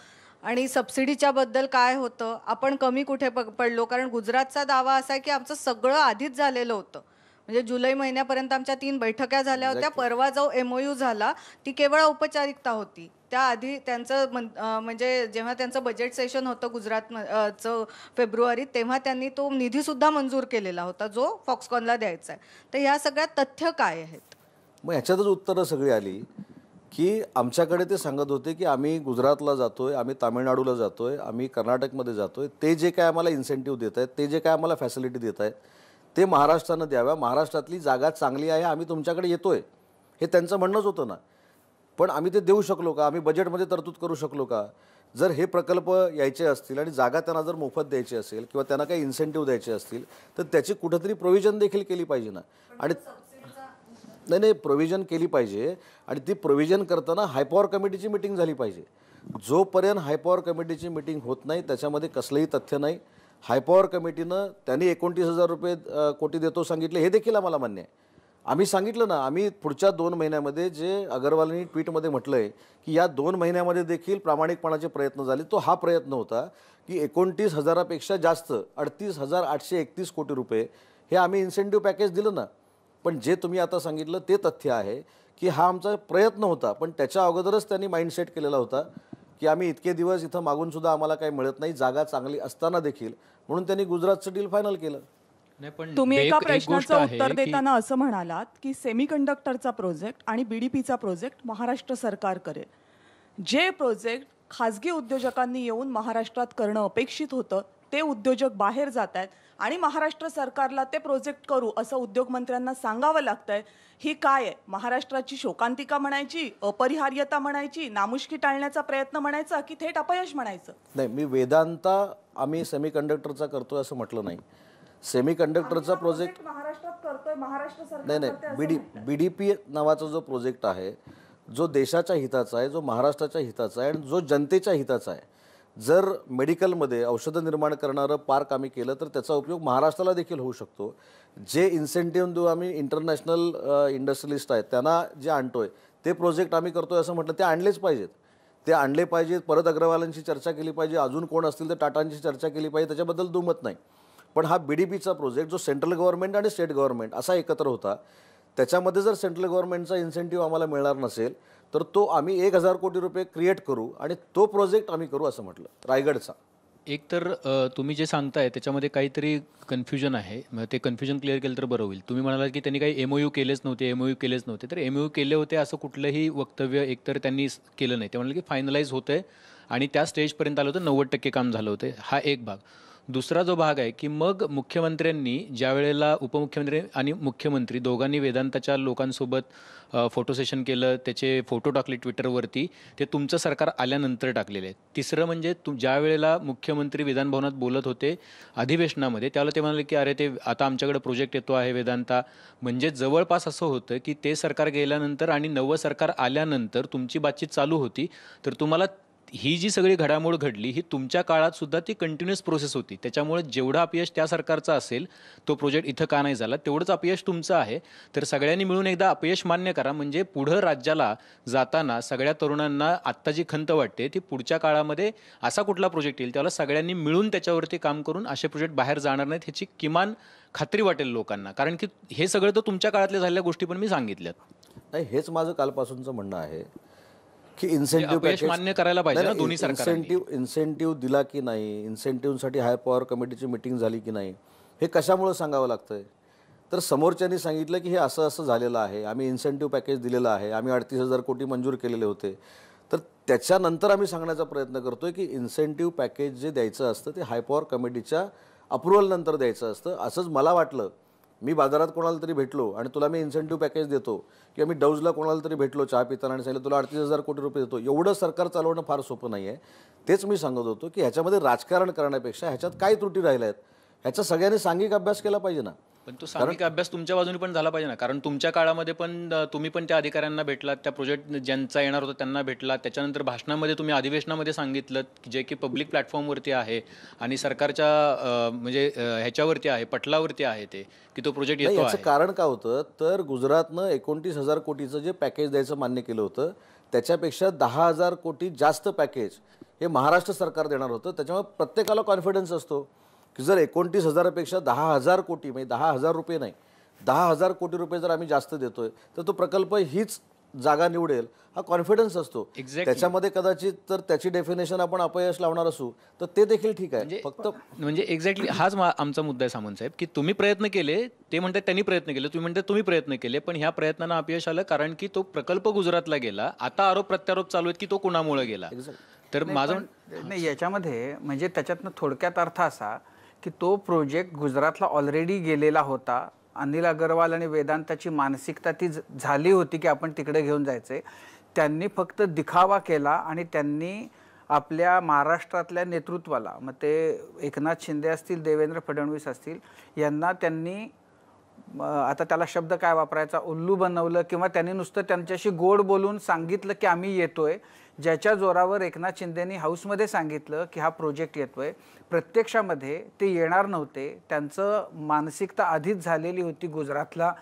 आणि सबसिडीच्या बद्दल काय होतं, आपण कमी कुठे पडलो? कारण गुजरातचा दावा असा आहे की आमचं सगळं आधीच झालेलं होतं. म्हणजे जुलै महिन्यापर्यंत आमच्या 3 बैठका झाल्या होत्या. परवा जो MOU झाला ती केवळ औपचारिकता होती. त्याआधी त्यांचं म्हणजे जेव्हा त्यांचं बजेट सेशन होतं गुजरातचं फेब्रुवारीत, तेव्हा त्यांनी तो निधीसुद्धा मंजूर केलेला होता जो फॉक्सकॉनला द्यायचा आहे. तर ह्या सगळ्यात तथ्य काय आहेत? मग ह्याच्यातच उत्तरं सगळी आली की आमच्याकडे ते सांगत होते की आम्ही गुजरातला जातोय, आम्ही तामिळनाडूला जातोय, आम्ही कर्नाटकमध्ये जातोय, ते जे काय आम्हाला इन्सेंटिव्ह देत आहेत, ते जे काय आम्हाला फॅसिलिटी देत आहेत ते महाराष्ट्रानं द्याव्या, महाराष्ट्रातली जागा चांगली आहे, आम्ही तुमच्याकडे येतोय, हे त्यांचं म्हणणंच होतं ना. पण आम्ही ते देऊ शकलो का? आम्ही बजेटमध्ये तरतूद करू शकलो का? जर हे प्रकल्प यायचे असतील आणि जागा त्यांना जर मोफत द्यायची असेल किंवा त्यांना काही इन्सेंटिव्ह द्यायचे असतील तर त्याची कुठंतरी प्रोव्हिजन देखील केली पाहिजे ना. आणि नाही, प्रोव्हिजन केली पाहिजे आणि ती प्रोव्हिजन करताना हायपॉवर कमिटीची मिटिंग झाली पाहिजे. जोपर्यंत हायपॉवर कमिटीची मिटिंग होत नाही त्याच्यामध्ये कसलंही तथ्य नाही. हायपॉवर कमिटीनं त्यांनी 29,000 कोटी देतो सांगितले, हे देखील आम्हाला मान्य आहे. आम्ही सांगितलं ना, आम्ही पुढच्या 2 महिन्यामध्ये जे अगरवालांनी ट्विटमध्ये म्हटलं आहे की या 2 महिन्यामध्ये देखील प्रामाणिकपणाचे प्रयत्न झाले, तो हा प्रयत्न होता की 29,000पेक्षा जास्त 38,831 कोटी रुपये हे आम्ही इन्सेंटिव्ह पॅकेज दिलं ना. पण जे तुम्ही आता सांगितलं ते तथ्य आहे की हा आमचा प्रयत्न होता, पण त्याच्या अगोदरच त्यांनी माइंडसेट केलेला होता की आम्ही इतके दिवस इथं मागून सुद्धा आम्हाला काही मिळत नाही, जागा चांगली असताना देखील, म्हणून त्यांनी गुजरातचं डील फायनल केलं. तुम्ही एका प्रश्नाचं उत्तर देताना असं म्हणालात की सेमीकंडक्टरचा प्रोजेक्ट आणि BDPचा प्रोजेक्ट महाराष्ट्र सरकार करेल. जे प्रोजेक्ट खाजगी उद्योजकांनी येऊन महाराष्ट्रात करणं अपेक्षित होतं ते उद्योजक बाहेर जात आहेत आणि महाराष्ट्र सरकारला ते प्रोजेक्ट करू असं उद्योगमंत्र्यांना सांगावं लागतंय. ही काय आहे? महाराष्ट्राची शोकांतिका म्हणायची, अपरिहार्यता म्हणायची, नामुष्की टाळण्याचा प्रयत्न म्हणायचा की थेट अपयश म्हणायचं? नाही, मी वेदांता आम्ही सेमीकंडक्टरचा करतोय असं म्हटलं नाही. सेमीकंडक्टरचा प्रोजेक्ट महाराष्ट्रात करतोय, महाराष्ट्र सरकार नाही, BDP नावाचा जो प्रोजेक्ट आहे, जो देशाच्या हिताचा आहे, जो महाराष्ट्राच्या हिताचा आहे आणि जो जनतेच्या हिताचा आहे. जर मेडिकलमध्ये औषधं निर्माण करणारं पार्क आम्ही केलं तर त्याचा उपयोग महाराष्ट्राला देखील होऊ शकतो. जे इन्सेंटिव्ह देऊ आम्ही इंटरनॅशनल इंडस्ट्रियलिस्ट आहेत त्यांना जे आणतोय ते प्रोजेक्ट आम्ही करतोय असं म्हटलं, ते आणलेच पाहिजेत, ते आणले पाहिजेत. परत अग्रवालांची चर्चा केली पाहिजे, अजून कोण असतील तर टाटांची चर्चा केली पाहिजे, त्याच्याबद्दल दुमत नाही. पण हा BDPचा प्रोजेक्ट जो सेंट्रल गव्हर्नमेंट आणि स्टेट गव्हर्नमेंट असा एकत्र होता, त्याच्यामध्ये जर सेंट्रल गव्हर्नमेंटचा इन्सेंटिव्ह आम्हाला मिळणार नसेल तर तो आम्ही 1,000 कोटी रुपये क्रिएट करू आणि तो प्रोजेक्ट आम्ही करू असं म्हटलं, रायगडचा. एक तर तुम्ही जे सांगताय त्याच्यामध्ये काहीतरी कन्फ्युजन आहे. मग ते कन्फ्युजन क्लिअर केलं तर बरं होईल. तुम्ही म्हणालात की त्यांनी काही MOU केलेच नव्हते. तर MOU केले होते असं कुठलंही वक्तव्य एकतर त्यांनी केलं नाही. ते म्हणाले की फायनलाइज होतंय आणि त्या स्टेजपर्यंत आलं होतं, 90% काम झालं होतं. हा एक भाग. दुसरा जो भाग आहे की मग मुख्यमंत्र्यांनी ज्या वेळेला उपमुख्यमंत्री आणि मुख्यमंत्री दोघांनी वेदांताच्या लोकांसोबत फोटो सेशन केलं, त्याचे फोटो टाकले ट्विटरवरती, ते तुमचं सरकार आल्यानंतर टाकलेले आहेत. तिसरं म्हणजे ज्या वेळेला मुख्यमंत्री विधानभवनात बोलत होते अधिवेशनामध्ये त्यावेळेला ते म्हणाले की अरे ते आता आमच्याकडे प्रोजेक्ट येतो आहे वेदांता. म्हणजे जवळपास असं होतं की ते सरकार गेल्यानंतर आणि नवं सरकार आल्यानंतर तुमची बातचीत चालू होती, तर तुम्हाला ही जी सगळी घडामोड घडली ही तुमच्या काळात सुद्धा ती कंटिन्युअस प्रोसेस होती. त्याच्यामुळे जेवढं अपयश त्या सरकारचं असेल तो प्रोजेक्ट इथं का नाही झाला तेवढंच अपयश तुमचं आहे. तर सगळ्यांनी मिळून एकदा अपयश मान्य करा, म्हणजे पुढं राज्याला जाताना सगळ्या तरुणांना आत्ता जी खंत वाटते ती पुढच्या काळामध्ये असा कुठला प्रोजेक्ट येईल त्याला सगळ्यांनी मिळून त्याच्यावरती काम करून असे प्रोजेक्ट बाहेर जाणार नाहीत ह्याची किमान खात्री वाटेल लोकांना. कारण की हे सगळं तर तुमच्या काळातल्या झालेल्या गोष्टी पण मी सांगितल्यात. नाही, हेच माझं कालपासूनचं म्हणणं आहे की इन्सेंटिव्ह अपयश मान्य करायला पाहिजे ना दोन्ही सरकारांनी. इन्सेंटिव्ह दिला की नाही, इन्सेंटिव्हसाठी हाय पॉवर कमिटीची मिटिंग झाली की नाही, हे कशामुळे सांगावं लागतंय? तर समोरच्यांनी सांगितलं की हे असं असं झालेलं आहे, आम्ही इन्सेंटिव्ह पॅकेज दिलेलं आहे, आम्ही 38,000 कोटी मंजूर केलेले होते. तर त्याच्यानंतर आम्ही सांगण्याचा प्रयत्न करतोय की इन्सेंटिव्ह पॅकेज जे द्यायचं असतं ते हाय पॉवर कमिटीच्या अप्रुव्हल नंतर द्यायचं असतं. असंच मला वाटलं, मी बाजारात कोणाला तरी भेटलो आणि तुला मी इन्सेंटिव्ह पॅकेज देतो, किंवा मी डौजला कोणाला तरी भेटलो चहा पिताना आणि सांगितलं तुला 38,000 कोटी रुपये देतो, एवढं सरकार चालवणं फार सोपं नाही आहे. तेच मी सांगत होतो की ह्याच्यामध्ये राजकारण करण्यापेक्षा ह्याच्यात काय त्रुटी राहिल्या आहेत ह्याचा सगळ्यांनी सांघिक अभ्यास केला पाहिजे ना. पण तो सामायिक अभ्यास तुमच्या बाजूने पण झाला पाहिजे ना, कारण तुमच्या काळामध्ये पण तुम्ही पण त्या अधिकाऱ्यांना भेटलात, त्या प्रोजेक्ट ज्यांचा येणार होता त्यांना भेटलात, त्याच्यानंतर भाषणामध्ये तुम्ही अधिवेशनामध्ये सांगितलं जे की पब्लिक प्लॅटफॉर्मवरती आहे आणि सरकारच्या म्हणजे ह्याच्यावरती आहे, पटलावरती आहे ते की तो प्रोजेक्ट नाही, येतो याचं आहे. कारण काय होतं तर गुजरातनं 29,000 कोटीचं जे पॅकेज द्यायचं मान्य केलं होतं त्याच्यापेक्षा 10,000 कोटी जास्त पॅकेज हे महाराष्ट्र सरकार देणार होतं. त्याच्यामुळे प्रत्येकाला कॉन्फिडन्स असतो की जर 29,000पेक्षा 10,000 कोटी म्हणजे 10,000 रुपये नाही 10,000 कोटी रुपये जर आम्ही जास्त देतोय तर तो प्रकल्प हीच जागा निवडेल हा कॉन्फिडन्स असतो. Exactly. त्याच्यामध्ये कदाचित तर त्याची डेफिनेशन आपण अपयश लावणार असू तर ते देखील ठीक आहे. फक्त म्हणजे एक्झॅक्टली हाच आमचा मुद्दा आहे सामंत साहेब, की तुम्ही प्रयत्न केले, ते म्हणतात त्यांनी प्रयत्न केले, तुम्ही म्हणतात तुम्ही प्रयत्न केले, पण ह्या प्रयत्नांना अपयश आलं कारण की तो प्रकल्प गुजरातला गेला. आता आरोप प्रत्यारोप चालू आहेत की तो कुणामुळे गेला. तर माझं नाही याच्यामध्ये म्हणजे त्याच्यातनं थोडक्यात अर्थ असा की तो प्रोजेक्ट गुजरातला ऑलरेडी गेलेला होता. अनिल अग्रवाल आणि वेदांताची मानसिकता ती झाली होती की आपण तिकडे घेऊन जायचे. त्यांनी फक्त दिखावा केला आणि त्यांनी आपल्या महाराष्ट्रातल्या नेतृत्वाला मग ते एकनाथ शिंदे असतील देवेंद्र फडणवीस असतील यांना त्यांनी आता त्याला शब्द काय वापरायचा उल्लू बनवलं किंवा त्यांनी नुसतं त्यांच्याशी गोड बोलून सांगितलं की आम्ही येतोय. ज्याच्या जोरावर एकनाथ शिंदेनी हाऊसमध्ये सांगितलं की हा प्रोजेक्ट येतोय प्रत्यक्षामध्ये ते येणार नव्हते. त्यांचं मानसिकता आधीच झालेली होती गुजरातला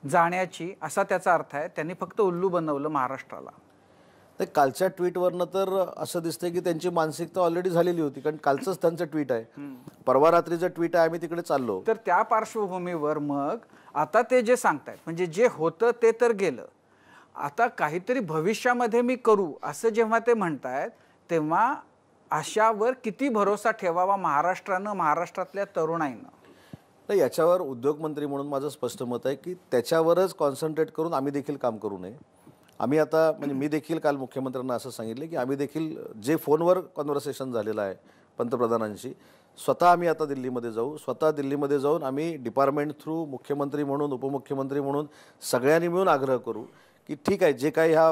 जाण्याची असा त्याचा अर्थ आहे. त्यांनी फक्त उल्लू बनवलं महाराष्ट्राला. तर कालच्या ट्विटवरनं तर असं दिसतंय की त्यांची मानसिकता ऑलरेडी झालेली होती कारण कालचंच त्यांचं ट्विट आहे. परवा रात्रीचं ट्विट आहे आम्ही तिकडे चाललो. तर त्या पार्श्वभूमीवर मग आता ते जे सांगतायत म्हणजे जे होतं ते तर गेलं. आता काहीतरी भविष्यामध्ये मी करू असं जेव्हा ते म्हणतायत तेव्हा अशावर किती भरोसा ठेवावा महाराष्ट्रानं महाराष्ट्रातल्या तरुणाईनं. तर याच्यावर उद्योगमंत्री म्हणून माझं स्पष्ट मत आहे की त्याच्यावरच कॉन्सन्ट्रेट करून आम्ही देखील काम करू नये. आम्ही आता म्हणजे मी देखील काल मुख्यमंत्र्यांना असं सांगितलं की आम्ही देखील जे फोनवर कॉन्व्हर्सेशन झालेलं आहे पंतप्रधानांशी स्वतः आम्ही आता दिल्लीमध्ये जाऊ. स्वतः दिल्लीमध्ये जाऊन आम्ही डिपार्टमेंट थ्रू मुख्यमंत्री म्हणून उपमुख्यमंत्री म्हणून सगळ्यांनी मिळून आग्रह करू की ठीक आहे जे काही ह्या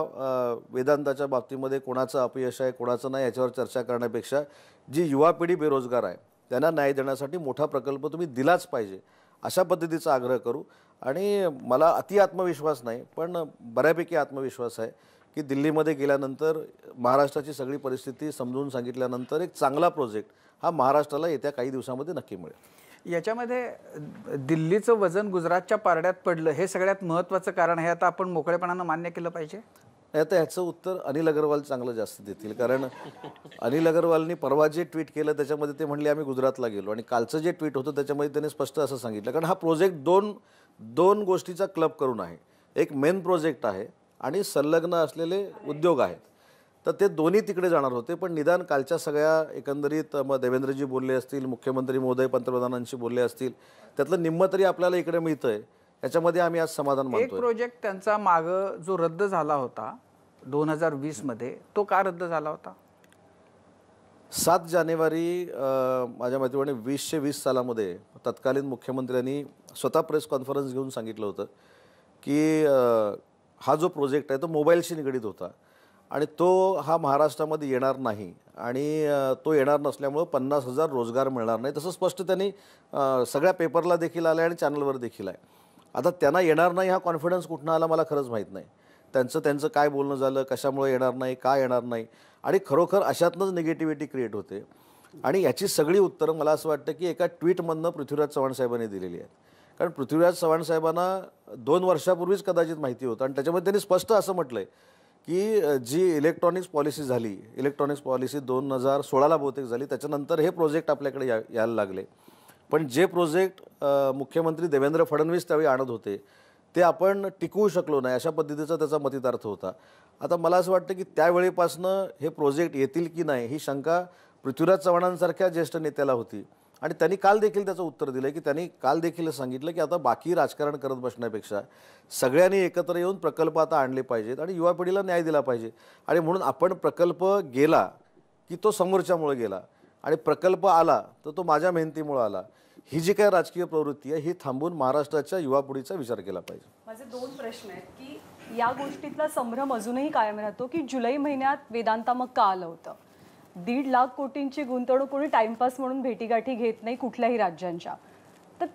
वेदांताच्या बाबतीमध्ये कोणाचं अपयश आहे कोणाचं नाही याच्यावर चर्चा करण्यापेक्षा जी युवा पिढी बेरोजगार आहे त्यांना न्याय देण्यासाठी मोठा प्रकल्प तुम्ही दिलाच पाहिजे अशा पद्धतीचा आग्रह करू. आणि मला अति आत्मविश्वास नाही पण बऱ्यापैकी आत्मविश्वास आहे की दिल्लीमध्ये गेल्यानंतर महाराष्ट्राची सगळी परिस्थिती समजून सांगितल्यानंतर एक चांगला प्रोजेक्ट हा महाराष्ट्राला येत्या काही दिवसामध्ये नक्की मिळेल. याच्यामध्ये दिल्लीचं वजन गुजरातच्या पारड्यात पडलं हे सगळ्यात महत्त्वाचं कारण आहे. आता आपण मोकळेपणानं मान्य केलं पाहिजे. आता ह्याचं उत्तर अनिल अग्रवाल चांगलं जास्त देतील कारण अनिल अग्रवालनी परवा जे ट्विट केलं त्याच्यामध्ये ते म्हणले आम्ही गुजरातला गेलो आणि कालचं जे ट्विट होतं त्याच्यामध्ये त्यांनी स्पष्ट असं सांगितलं कारण हा प्रोजेक्ट दोन गोष्टीचा क्लब करून आहे. एक मेन प्रोजेक्ट आहे आणि संलग्न असलेले उद्योग आहेत. तर ते दोन्ही तिकडे जाणार होते पण निदान कालच्या सगळ्या एकंदरीत मग देवेंद्रजी बोलले असतील मुख्यमंत्री महोदय पंतप्रधानांशी बोलले असतील त्यातलं निम्म तरी आपल्याला इकडे मिळतंय याच्यामध्ये आम्ही आज समाधान मानतोय. एक प्रोजेक्ट त्यांचा मागं जो रद्द झाला होता 2020 मध्ये तो का रद्द झाला होता? 7 जानेवारी माझ्या माहितीप्रमाणे 2020 सालामध्ये तत्कालीन मुख्यमंत्र्यांनी स्वतः प्रेस कॉन्फरन्स घेऊन सांगितलं होतं की हा जो प्रोजेक्ट आहे तो मोबाईलशी निगडीत होता आणि तो हा महाराष्ट्रामध्ये येणार नाही आणि तो येणार नसल्यामुळं 50,000 रोजगार मिळणार नाही तसं स्पष्ट त्यांनी सगळ्या पेपरला देखील आलं आहे आणि चॅनलवर देखील आहे. आता त्यांना येणार नाही हा कॉन्फिडन्स कुठनं आला मला खरंच माहीत नाही. त्यांचं काय बोलणं झालं कशामुळे येणार नाही का येणार नाही आणि खरोखर अशातनंच निगेटिव्हिटी क्रिएट होते. आणि याची सगळी उत्तरं मला असं वाटतं की एका ट्विटमधनं पृथ्वीराज चव्हाण साहेबांनी दिलेली आहेत. कारण पृथ्वीराज चव्हाण साहेबांना 2 वर्षापूर्वीच कदाचित माहिती होतं आणि त्याच्यामध्ये त्यांनी स्पष्ट असं म्हटलं आहे की जी इलेक्ट्रॉनिक्स पॉलिसी झाली इलेक्ट्रॉनिक्स पॉलिसी 2016ला बहुतेक झाली त्याच्यानंतर हे प्रोजेक्ट आपल्याकडे यायला लागले. पण जे प्रोजेक्ट मुख्यमंत्री देवेंद्र फडणवीस त्यावेळी आणत होते ते आपण टिकवू शकलो नाही अशा पद्धतीचा त्याचा मतितार्थ होता. आता मला असं वाटतं की त्यावेळेपासनं हे प्रोजेक्ट येतील की नाही ही शंका पृथ्वीराज चव्हाणांसारख्या ज्येष्ठ नेत्याला होती आणि त्यांनी काल देखील त्याचं उत्तर दिलं की त्यांनी काल देखील सांगितलं की आता बाकी राजकारण करत बसण्यापेक्षा सगळ्यांनी एकत्र येऊन प्रकल्प आता आणले पाहिजेत आणि युवा पिढीला न्याय दिला पाहिजे. आणि म्हणून आपण प्रकल्प गेला की तो समोरच्यामुळे गेला आणि प्रकल्प आला तर तो माझ्या मेहनतीमुळे आला ही जी काय राजकीय प्रवृत्ती आहे ही थांबून महाराष्ट्राच्या युवा पिढीचा विचार केला पाहिजे. माझे 2 प्रश्न आहेत की या गोष्टीतला संभ्रम अजूनही कायम राहतो की जुलै महिन्यात वेदांता मग का आलं होतं. 1.5 लाख कोटींची गुंतवणूक कोणी टाइमपास म्हणून भेटीगाठी घेत नाही कुठल्याही राज्यांच्या. तर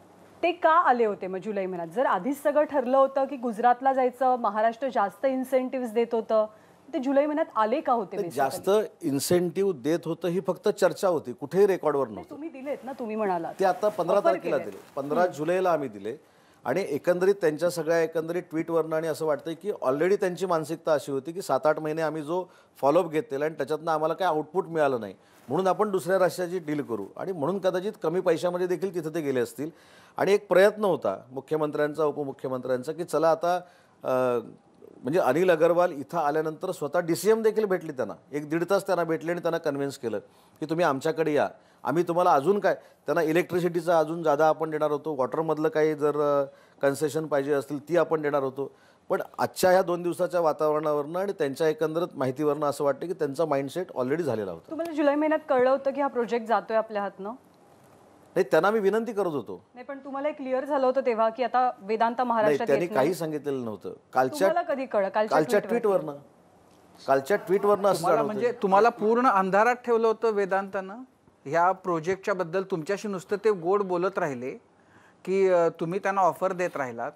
ते का आले होते मग जुलै महिन्यात? जर आधीच सगळं ठरलं होतं की गुजरातला जायचं, महाराष्ट्र जास्त इन्सेंटिव्ह देत होतं, ते जुलै महिन्यात आले का होते? तर जास्त इन्सेंटिव्ह देत होतं ही फक्त चर्चा होती, कुठेही रेकॉर्डवर नव्हतं. तुम्ही दिलेत ना, तुम्ही म्हणालात ते आता 15 Offer तारखेला केलेत. दिले, 15 जुलैला आम्ही दिले. आणि एकंदरीत त्यांच्या सगळ्या एकंदरीत ट्विटवरनं आणि असं वाटतं की ऑलरेडी त्यांची मानसिकता अशी होती की 7-8 महिने आम्ही जो फॉलोअप घेतलेला आणि त्याच्यातनं आम्हाला काय आउटपुट मिळालं नाही, म्हणून आपण दुसऱ्या राष्ट्राची डील करू. आणि म्हणून कदाचित कमी पैशामध्ये देखील तिथं ते गेले असतील. आणि एक प्रयत्न होता मुख्यमंत्र्यांचा, उपमुख्यमंत्र्यांचा की चला आता म्हणजे अनिल अगरवाल इथं आल्यानंतर स्वतः DCM देखील भेटली त्यांना, 1-1.5 तास त्यांना भेटले आणि त्यांना कन्व्हिन्स केलं की तुम्ही आमच्याकडे या, आम्ही तुम्हाला अजून काय, त्यांना इलेक्ट्रिसिटीचा अजून जादा आपण देणार होतो, वॉटरमधलं काही जर कन्सेशन पाहिजे असतील ती आपण देणार होतो. पण आजच्या ह्या 2 दिवसाच्या वातावरणावरनं आणि त्यांच्या एकंदरीत माहितीवरनं असं वाटतं की त्यांचा माइंडसेट ऑलरेडी झालेला होता. तुम्हाला जुलै महिन्यात कळलं होतं की हा प्रोजेक्ट जातोय आपल्या हातनं? नाही, त्यांना मी विनंती करत होतो. नाही, पण तुम्हाला क्लिअर झालं होतं तेव्हा की आता वेदांता नाही, महाराष्ट्रात त्यांनी येत नाही? काही सांगितलेलं नव्हतं. तुम्हाला कधी कळलं? कालच्या ट्विटवरनं असं तुम्हाला म्हणजे तुम्हाला पूर्ण अंधारात ठेवलं होतं वेदांतानं ह्या प्रोजेक्टच्या बद्दल. तुमच्याशी नुसतं ते गोड बोलत राहिले की तुम्ही त्यांना ऑफर देत राहिलात.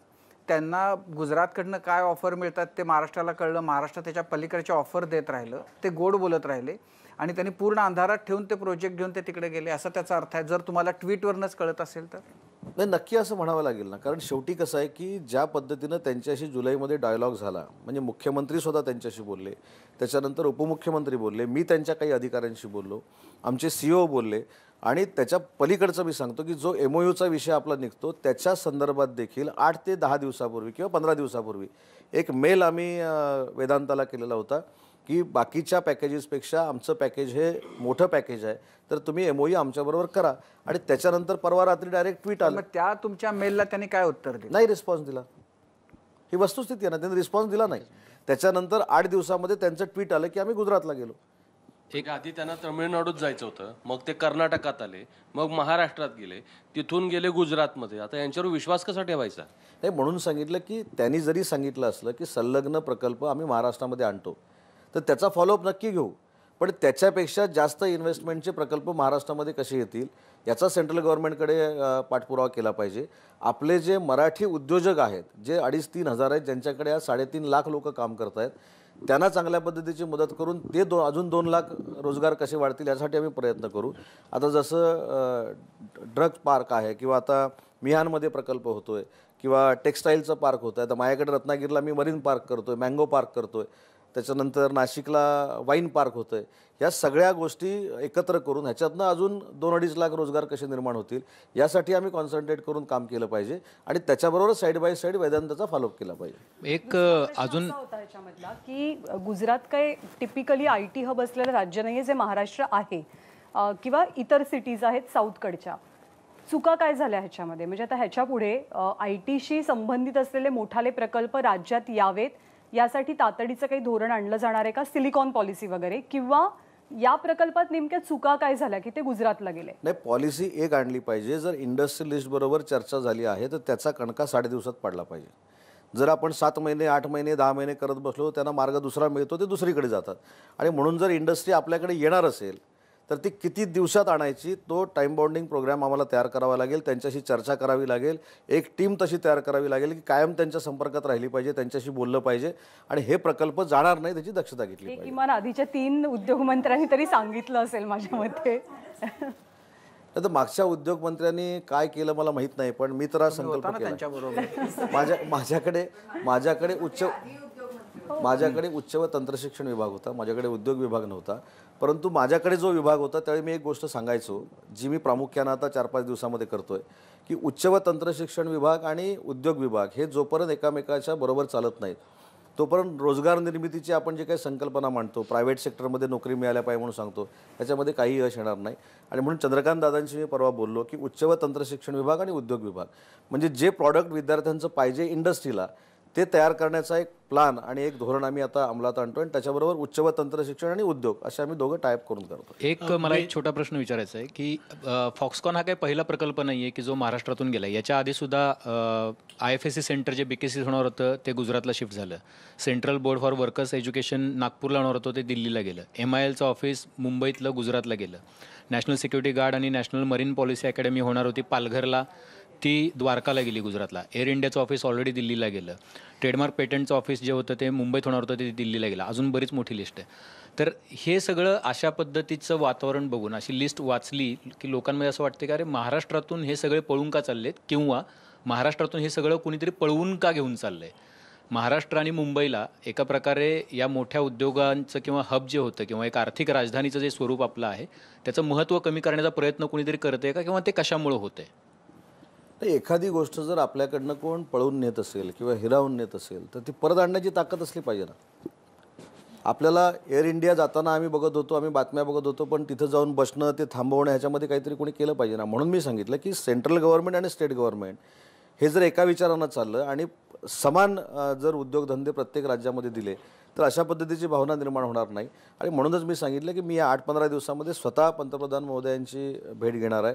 त्यांना गुजरातकडनं काय ऑफर मिळतात ते महाराष्ट्राला कळलं, महाराष्ट्र त्याच्या पलीकडच्या ऑफर देत राहिलं, ते गोड बोलत राहिले आणि त्यांनी पूर्ण अंधारात ठेवून ते प्रोजेक्ट घेऊन ते तिकडे गेले, असा त्याचा अर्थ आहे. जर तुम्हाला ट्विटवरनंच कळत असेल तर नाही, नक्की असं म्हणावं लागेल ना, कारण शेवटी कसं आहे की ज्या पद्धतीनं त्यांच्याशी जुलैमध्ये डायलॉग झाला, म्हणजे मुख्यमंत्री स्वतः त्यांच्याशी बोलले, त्याच्यानंतर उपमुख्यमंत्री बोलले, मी त्यांच्या काही अधिकाऱ्यांशी बोललो, आमचे CEO बोलले. आणि त्याच्या पलीकडचं मी सांगतो की जो MOUचा विषय आपला निघतो त्याच्या संदर्भात देखील 8 ते 10 दिवसापूर्वी किंवा 15 दिवसापूर्वी एक मेल आम्ही वेदांताला केलेला होता की बाकीच्या पॅकेजेसपेक्षा आमचं पॅकेज हे मोठं पॅकेज आहे, तर तुम्ही MOU आमच्याबरोबर करा. आणि त्याच्यानंतर परवा रात्री डायरेक्ट ट्विट आलं. मग त्या तुमच्या मेलला त्यांनी काय उत्तर दिलं? नाही रिस्पॉन्स दिला. ही वस्तुस्थिती आहे ना, त्यांनी रिस्पॉन्स दिला नाही. त्याच्यानंतर 8 दिवसामध्ये त्यांचं ट्विट आलं की आम्ही गुजरातला गेलो. एक आधी त्यांना तमिळनाडूत जायचं होतं, मग ते कर्नाटकात आले, मग महाराष्ट्रात गेले, तिथून गेले गुजरातमध्ये. आता यांच्यावर विश्वास कसा ठेवायचा? नाही, म्हणून सांगितलं की त्यांनी जरी सांगितलं असलं की संलग्न प्रकल्प आम्ही महाराष्ट्रामध्ये आणतो, तर त्याचा फॉलोअप नक्की घेऊ. पण त्याच्यापेक्षा जास्त इन्व्हेस्टमेंटचे प्रकल्प महाराष्ट्रामध्ये कसे येतील याचा सेंट्रल गव्हर्नमेंटकडे पाठपुरावा केला पाहिजे. आपले जे मराठी उद्योजक आहेत, जे 2,500-3 हजार आहेत, ज्यांच्याकडे आज 3.5 लाख लोक काम करत आहेत, त्यांना चांगल्या पद्धतीची मदत करून ते अजून 2 लाख रोजगार कसे वाढतील यासाठी आम्ही प्रयत्न करू. आता जसं ड्रग्ज पार्क आहे किंवा आता मिहानमध्ये प्रकल्प होतोय किंवा टेक्स्टाईलचं पार्क होतं आहे, आता माझ्याकडे रत्नागिरीला मी मरीन पार्क करतोय, मँगो पार्क करतोय, त्याच्यानंतर नाशिकला वाईन पार्क होतं आहे. या सगळ्या गोष्टी एकत्र करून ह्याच्यातनं अजून 2-2.5 लाख रोजगार कसे निर्माण होतील यासाठी आम्ही कॉन्सन्ट्रेट करून काम केलं पाहिजे. आणि त्याच्याबरोबर साईड बाय साईड वेदांताचा फॉलोअप केला पाहिजे. एक अजून असा होता ह्याच्यामधला की गुजरात काय टिपिकली IT हब असलेलं राज्य नाही आहे जे महाराष्ट्र आहे, किंवा इतर सिटीज आहेत साऊथकडच्या. चुका काय झाल्या ह्याच्यामध्ये? म्हणजे आता ह्याच्या पुढे IT संबंधित असलेले मोठाले प्रकल्प राज्यात यावेत यासाठी तातडीचं काही धोरण आणलं जाणार आहे का? सिलिकॉन पॉलिसी वगैरे, किंवा या प्रकल्पात नेमक्या चुका काय झाल्या की ते गुजरातला गेले? नाही, पॉलिसी एक आणली पाहिजे. जर इंडस्ट्रियलिस्ट बरोबर चर्चा झाली आहे तर त्याचा कणका 7.5 दिवसात पडला पाहिजे. जर आपण 7 महिने 8 महिने 10 महिने करत बसलो, त्यांना मार्ग दुसरा मिळतो, ते दुसरीकडे जातात. आणि म्हणून जर इंडस्ट्री आपल्याकडे येणार असेल तर ती किती दिवसात आणायची, तो टाईम बाउंडिंग प्रोग्राम आम्हाला तयार करावा लागेल, त्यांच्याशी चर्चा करावी लागेल, एक टीम तशी तयार करावी लागेल की कायम त्यांच्या संपर्कात राहिली पाहिजे, त्यांच्याशी बोललं पाहिजे आणि हे प्रकल्प जाणार नाही त्याची दक्षता घेतली हे पाहिजे. किमान आधीच्या 3 उद्योगमंत्र्यांनी तरी सांगितलं असेल माझ्या मते. तर मागच्या उद्योगमंत्र्यांनी काय केलं मला माहीत नाही, पण मी तर हा संकल्प केला. त्यांच्याबरोबर माझ्याकडे उच्च व तंत्रशिक्षण विभाग होता, माझ्याकडे उद्योग विभाग नव्हता. परंतु माझ्याकडे जो विभाग होता त्यावेळी मी एक गोष्ट सांगायचो, जी मी प्रामुख्यानं आता 4-5 दिवसामध्ये करतोय, की उच्च व तंत्रशिक्षण विभाग आणि उद्योग विभाग हे जोपर्यंत एकामेकाच्या बरोबर चालत नाहीत तोपर्यंत रोजगार निर्मितीची आपण जे काही संकल्पना मांडतो, प्रायव्हेट सेक्टरमध्ये नोकरी मिळाल्या पाहिजे म्हणून सांगतो, त्याच्यामध्ये काही यश येणार नाही. आणि म्हणून चंद्रकांत दादांशी मी परवा बोललो की उच्च व तंत्रशिक्षण विभाग आणि उद्योग विभाग म्हणजे जे प्रॉडक्ट विद्यार्थ्यांचं पाहिजे इंडस्ट्रीला ते तयार करण्याचा एक प्लान आणि एक धोरण आम्ही आता अंमलात आणतो आणि त्याच्याबरोबर उच्च व तंत्र शिक्षण आणि उद्योग असे आम्ही दोघं टाईप करून करतो. एक मला एक छोटा प्रश्न विचारायचा आहे की फॉक्सकॉन हा काही पहिला प्रकल्प नाही आहे की जो महाराष्ट्रातून गेला. याच्या आधी सुद्धा IFSC सेंटर जे BKC होणार होतं ते गुजरातला शिफ्ट झालं. Central board for workers education नागपूरला होणार होतं ते दिल्लीला गेलं. MILचं ऑफिस मुंबईतलं गुजरातला गेलं. नॅशनल सिक्युरिटी गार्ड आणि नॅशनल मरीन पॉलिसी अकॅडमी होणार होती पालघरला, ती द्वारकाला गेली गुजरातला. एअर इंडियाचं ऑफिस ऑलरेडी दिल्लीला गेलं. ट्रेडमार्क पेटंटचं ऑफिस जे होतं ते मुंबईत होणार होतं ते दिल्लीला गेलं. अजून बरीच मोठी लिस्ट आहे. तर हे सगळं अशा पद्धतीचं वातावरण बघून अशी लिस्ट वाचली की लोकांमध्ये असं वाटतं की अरे महाराष्ट्रातून हे सगळे पळून का चाललेत, किंवा महाराष्ट्रातून हे सगळं कुणीतरी पळवून का घेऊन चाललं आहे. महाराष्ट्र आणि मुंबईला एका प्रकारे या मोठ्या उद्योगांचं किंवा हब जे होतं किंवा एक आर्थिक राजधानीचं जे स्वरूप आपलं आहे त्याचं महत्त्व कमी करण्याचा प्रयत्न कुणीतरी करते का, किंवा ते कशामुळं होतं आहे. तर एखादी गोष्ट जर आपल्याकडनं कोण पळवून नेत असेल किंवा हिरावून नेत असेल तर ती परत आणण्याची ताकद असली पाहिजे ना. आपल्याला एअर इंडिया जाताना आम्ही बघत होतो, आम्ही बातम्या बघत होतो, पण तिथं जाऊन बसणं ते थांबवणं ह्याच्यामध्ये काहीतरी कोणी केलं पाहिजे ना. म्हणून मी सांगितलं की सेंट्रल गव्हर्नमेंट आणि स्टेट गव्हर्नमेंट हे जर एका विचारानं चाललं आणि समान जर उद्योगधंदे प्रत्येक राज्यामध्ये दिले तर अशा पद्धतीची भावना निर्माण होणार नाही. आणि म्हणूनच मी सांगितलं की मी या 8-15 दिवसामध्ये स्वतः पंतप्रधान महोदयांची भेट घेणार आहे.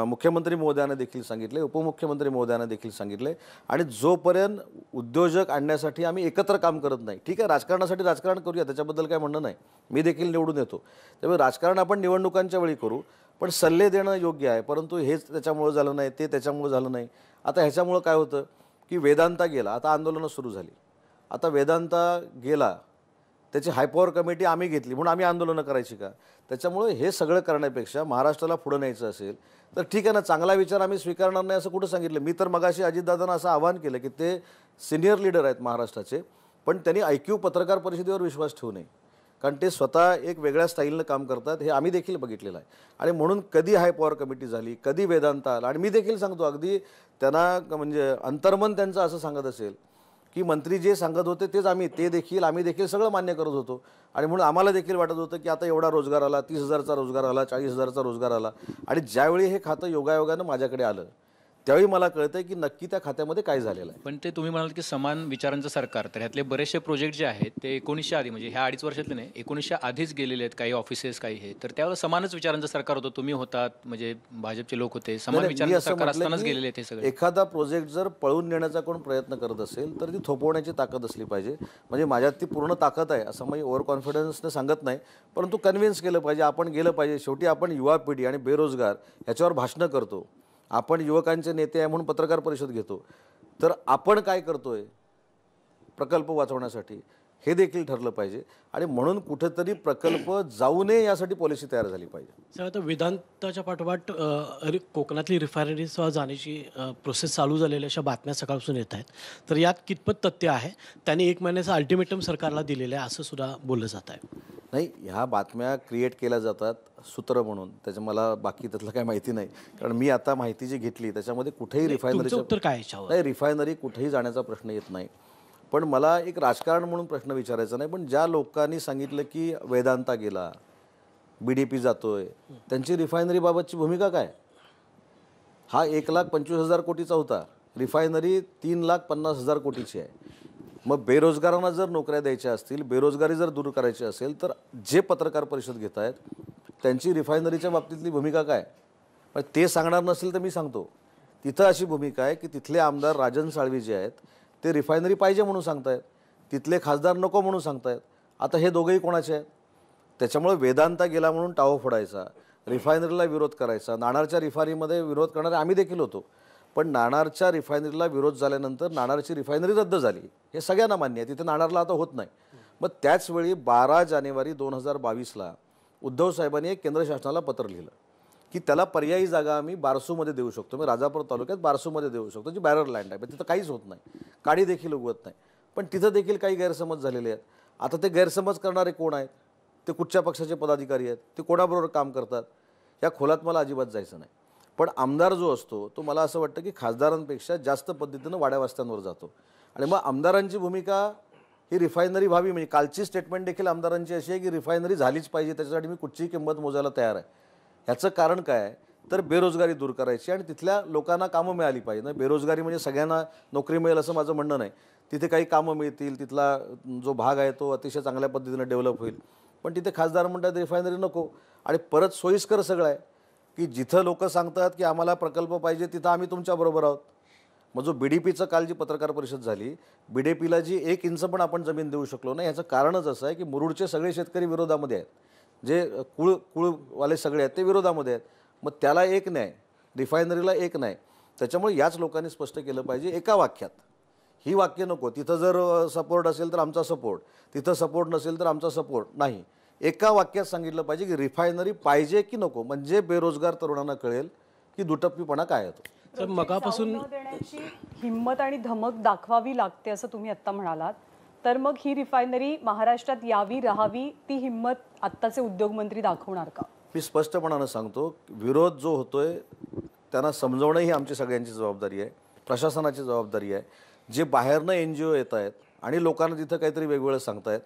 मुख्यमंत्री महोदयांना देखील सांगितले, उपमुख्यमंत्री महोदयांना देखील सांगितले. आणि जोपर्यंत उद्योजक आणण्यासाठी आम्ही एकत्र काम करत नाही, ठीक आहे, राजकारणासाठी राजकारण करूया, त्याच्याबद्दल काय म्हणणं नाही, मी देखील निवडून येतो. त्यामुळे राजकारण आपण निवडणुकांच्या वेळी करू, पण सल्ले देणं योग्य आहे. परंतु हेच त्याच्यामुळं झालं नाही, ते त्याच्यामुळं झालं नाही. आता ह्याच्यामुळं काय होतं की वेदांता गेला, आता आंदोलनं सुरू झाली. आता वेदांता गेला, त्याची हायपॉवर कमिटी आम्ही घेतली म्हणून आम्ही आंदोलनं करायची का? त्याच्यामुळे हे सगळं करण्यापेक्षा महाराष्ट्राला पुढं न्यायचं असेल तर ठीक आहे ना, चांगला विचार आम्ही स्वीकारणार नाही असं कुठं सांगितलं. मी तर मगाशी अजितदादांना असं आवाहन केलं की ते सिनियर लीडर आहेत महाराष्ट्राचे, पण त्यांनी IQ पत्रकार परिषदेवर विश्वास ठेवू नये, कारण ते स्वतः एक वेगळ्या स्टाईलनं काम करतात, हे आम्ही देखील बघितलेलं आहे. आणि म्हणून कधी हायपॉवर कमिटी झाली, कधी वेदांता आला. आणि मी देखील सांगतो, अगदी त्यांना म्हणजे अंतर्मन त्यांचं असं सांगत असेल की मंत्री जे सांगत होते तेच आम्ही देखील सगळं मान्य करत होतो. आणि म्हणून आम्हाला देखील वाटत होतं की आता एवढा रोजगार आला, 30,000चा रोजगार आला, 40,000चा रोजगार आला. आणि ज्यावेळी हे खातं योगायोगानं माझ्याकडे आलं त्यावेळी मला कळतंय की नक्की त्या खात्यामध्ये काय झालेलं आहे. पण ते तुम्ही म्हणाल की समान विचारांचं सरकार, तर ह्यातले बरेचसे प्रोजेक्ट जे आहेत ते 1900 आधी, म्हणजे ह्या 2.5 वर्षातले नाही, 1900 आधीच गेलेले आहेत, काही ऑफिसेस काही हे, तर त्यावेळेला समानच विचारांचं सरकार होतं, तुम्ही होतात, म्हणजे भाजपचे लोक होते, समान विचारांचं सरकार असतानाच गेलेले आहेत हे सगळे. एखादा प्रोजेक्ट जर पळून नेण्याचा कोण प्रयत्न करत असेल तर ती थोपवण्याची ताकद असली पाहिजे. म्हणजे माझ्यात ती पूर्ण ताकद आहे असं मी ओव्हर कॉन्फिडन्सने सांगत नाही, परंतु कन्व्हिन्स केलं पाहिजे, आपण गेलं पाहिजे. शेवटी आपण युवा पिढी आणि बेरोजगार ह्याच्यावर भाषणं करतो, आपण युवकांचे नेते आहे म्हणून पत्रकार परिषद घेतो, तर आपण काय करतोय प्रकल्प वाचवण्यासाठी हे देखील ठरलं पाहिजे. आणि म्हणून कुठेतरी प्रकल्प जाऊ नये यासाठी पॉलिसी तयार झाली पाहिजे. सर, आता वेदांताच्या पाठोपाठ कोकणातली रिफायनरीसह जाण्याची प्रोसेस चालू झालेल्या अशा बातम्या सकाळपासून येत आहेत, तर यात कितपत तथ्य आहे? त्यांनी 1 महिन्याचा अल्टिमेटम सरकारला दिलेलं आहे असं सुद्धा बोललं जात आहे. नाही, ह्या बातम्या क्रिएट केल्या जातात सूत्र म्हणून, त्याचं मला बाकी त्यातलं काही माहिती नाही. कारण मी आता माहिती जी घेतली त्याच्यामध्ये कुठेही रिफायनरीचं उत्तर काय याच्यावर? नाही, रिफायनरी कुठेही जाण्याचा प्रश्न येत नाही. पण मला एक राजकारण म्हणून प्रश्न विचारायचा नाही, पण ज्या लोकांनी सांगितलं की वेदांता गेला, BDP जातोय, त्यांची रिफायनरीबाबतची भूमिका काय? हा 1,25,000 कोटीचा होता, रिफायनरी 3,50,000 कोटीची आहे. मग बेरोजगारांना जर नोकऱ्या द्यायच्या असतील, बेरोजगारी जर दूर करायची असेल तर जे पत्रकार परिषद घेत आहेत त्यांची रिफायनरीच्या बाबतीतली भूमिका काय? पण ते सांगणार नसेल तर मी सांगतो, तिथं अशी भूमिका आहे की तिथले आमदार राजन साळवी जे आहेत ते रिफायनरी पाहिजे म्हणून सांगतायत, तिथले खासदार नको म्हणून सांगतायत. आता हे दोघंही कोणाचे आहेत? त्याच्यामुळे वेदांता गेला म्हणून टाहो फोडायचा, रिफायनरीला विरोध करायचा. नाणारच्या रिफायनरीमध्ये विरोध करणारे आम्ही देखील होतो, पण नाणारच्या रिफायनरीला विरोध झाल्यानंतर नाणारची रिफायनरी रद्द झाली, हे सगळ्यांना मान्य आहे. तिथे नाणारला आता होत नाही. मग त्याचवेळी 12 जानेवारी 2022ला उद्धव साहेबांनी एक केंद्र शासनाला पत्र लिहिलं की त्याला पर्यायी जागा आम्ही बारसूमध्ये देऊ शकतो, मी राजापूर तालुक्यात बारसूमध्ये देऊ शकतो, जी बॅरर लँड आहे, पण तिथं काहीच होत नाही, काडी देखील उगवत नाही. पण तिथं देखील काही गैरसमज झालेले आहेत. आता ते गैरसमज करणारे कोण आहेत? ते कुठच्या पक्षाचे पदाधिकारी आहेत? ते कोणाबरोबर काम करतात? या खोलात मला अजिबात जायचं नाही. पण आमदार जो असतो तो मला असं वाटतं की खासदारांपेक्षा जास्त पद्धतीनं वाड्या वस्त्यांवर जातो. आणि मग आमदारांची भूमिका ही रिफायनरी व्हावी, म्हणजे कालची स्टेटमेंट देखील आमदारांची अशी आहे की रिफायनरी झालीच पाहिजे, त्याच्यासाठी मी कुठचीही किंमत मोजायला तयार आहे. ह्याचं कारण काय आहे? तर बेरोजगारी दूर करायची आणि तिथल्या लोकांना कामं मिळाली पाहिजे ना. बेरोजगारी म्हणजे सगळ्यांना नोकरी मिळेल असं माझं म्हणणं नाही. तिथे काही कामं मिळतील, तिथला जो भाग आहे तो अतिशय चांगल्या पद्धतीने डेव्हलप होईल. पण तिथे खासदार म्हणतात रिफायनरी नको आणि परत सोयीस्कर सगळं आहे की जिथं लोक सांगतात की आम्हाला प्रकल्प पाहिजे तिथं आम्ही तुमच्याबरोबर आहोत. मग जो BDPचं काल जी पत्रकार परिषद झाली, BDPला जी 1 इंच पण आपण जमीन देऊ शकलो नाही, याचं कारणच असं आहे की मुरुडचे सगळे शेतकरी विरोधामध्ये आहेत. जे कुळवाले सगळे आहेत ते विरोधामध्ये आहेत. मग त्याला एक नाही, रिफायनरीला एक नाही. त्याच्यामुळे याच लोकांनी स्पष्ट केलं पाहिजे एका वाक्यात. ही वाक्य नको, तिथं जर सपोर्ट असेल तर आमचा सपोर्ट, तिथं सपोर्ट नसेल तर आमचा सपोर्ट नाही. एका वाक्यात सांगितलं पाहिजे की रिफायनरी पाहिजे की नको, म्हणजे बेरोजगार तरुणांना कळेल की दुटप्पीपणा काय येतो. तर मगापासून जाऊ न देण्याची हिंमत आणि धमक दाखवावी लागते असं तुम्ही आत्ता म्हणालात. तर मग ही रिफायनरी महाराष्ट्रात यावी, राहावी, ती हिंमत आत्ताचे उद्योगमंत्री दाखवणार का? मी स्पष्टपणानं सांगतो, विरोध जो होतोय त्यांना समजवणं ही आमची सगळ्यांची जबाबदारी आहे, प्रशासनाची जबाबदारी आहे. जे बाहेरनं NGO येत आहेत आणि लोकांना तिथं काहीतरी वेगवेगळं सांगतायत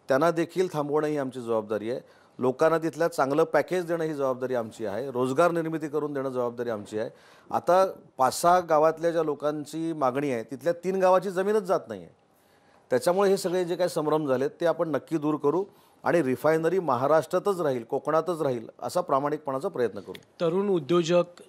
त्यांना देखील थांबवणं ही आमची जबाबदारी आहे. लोकांना तिथल्या चांगलं पॅकेज देणं ही जबाबदारी आमची आहे. रोजगार निर्मिती करून देणं जबाबदारी आमची आहे. आता 5-6 गावातल्या ज्या लोकांची मागणी आहे तिथल्या 3 गावाची जमीनच जात नाही आहे. त्याच्यामुळे हे सगळे जे काही संभ्रम झालेत ते आपण नक्की दूर करू आणि रिफायनरी महाराष्ट्रातच राहील, कोकणातच राहील असा प्रामाणिकपणाचा प्रयत्न करू. तरुण उद्योजक,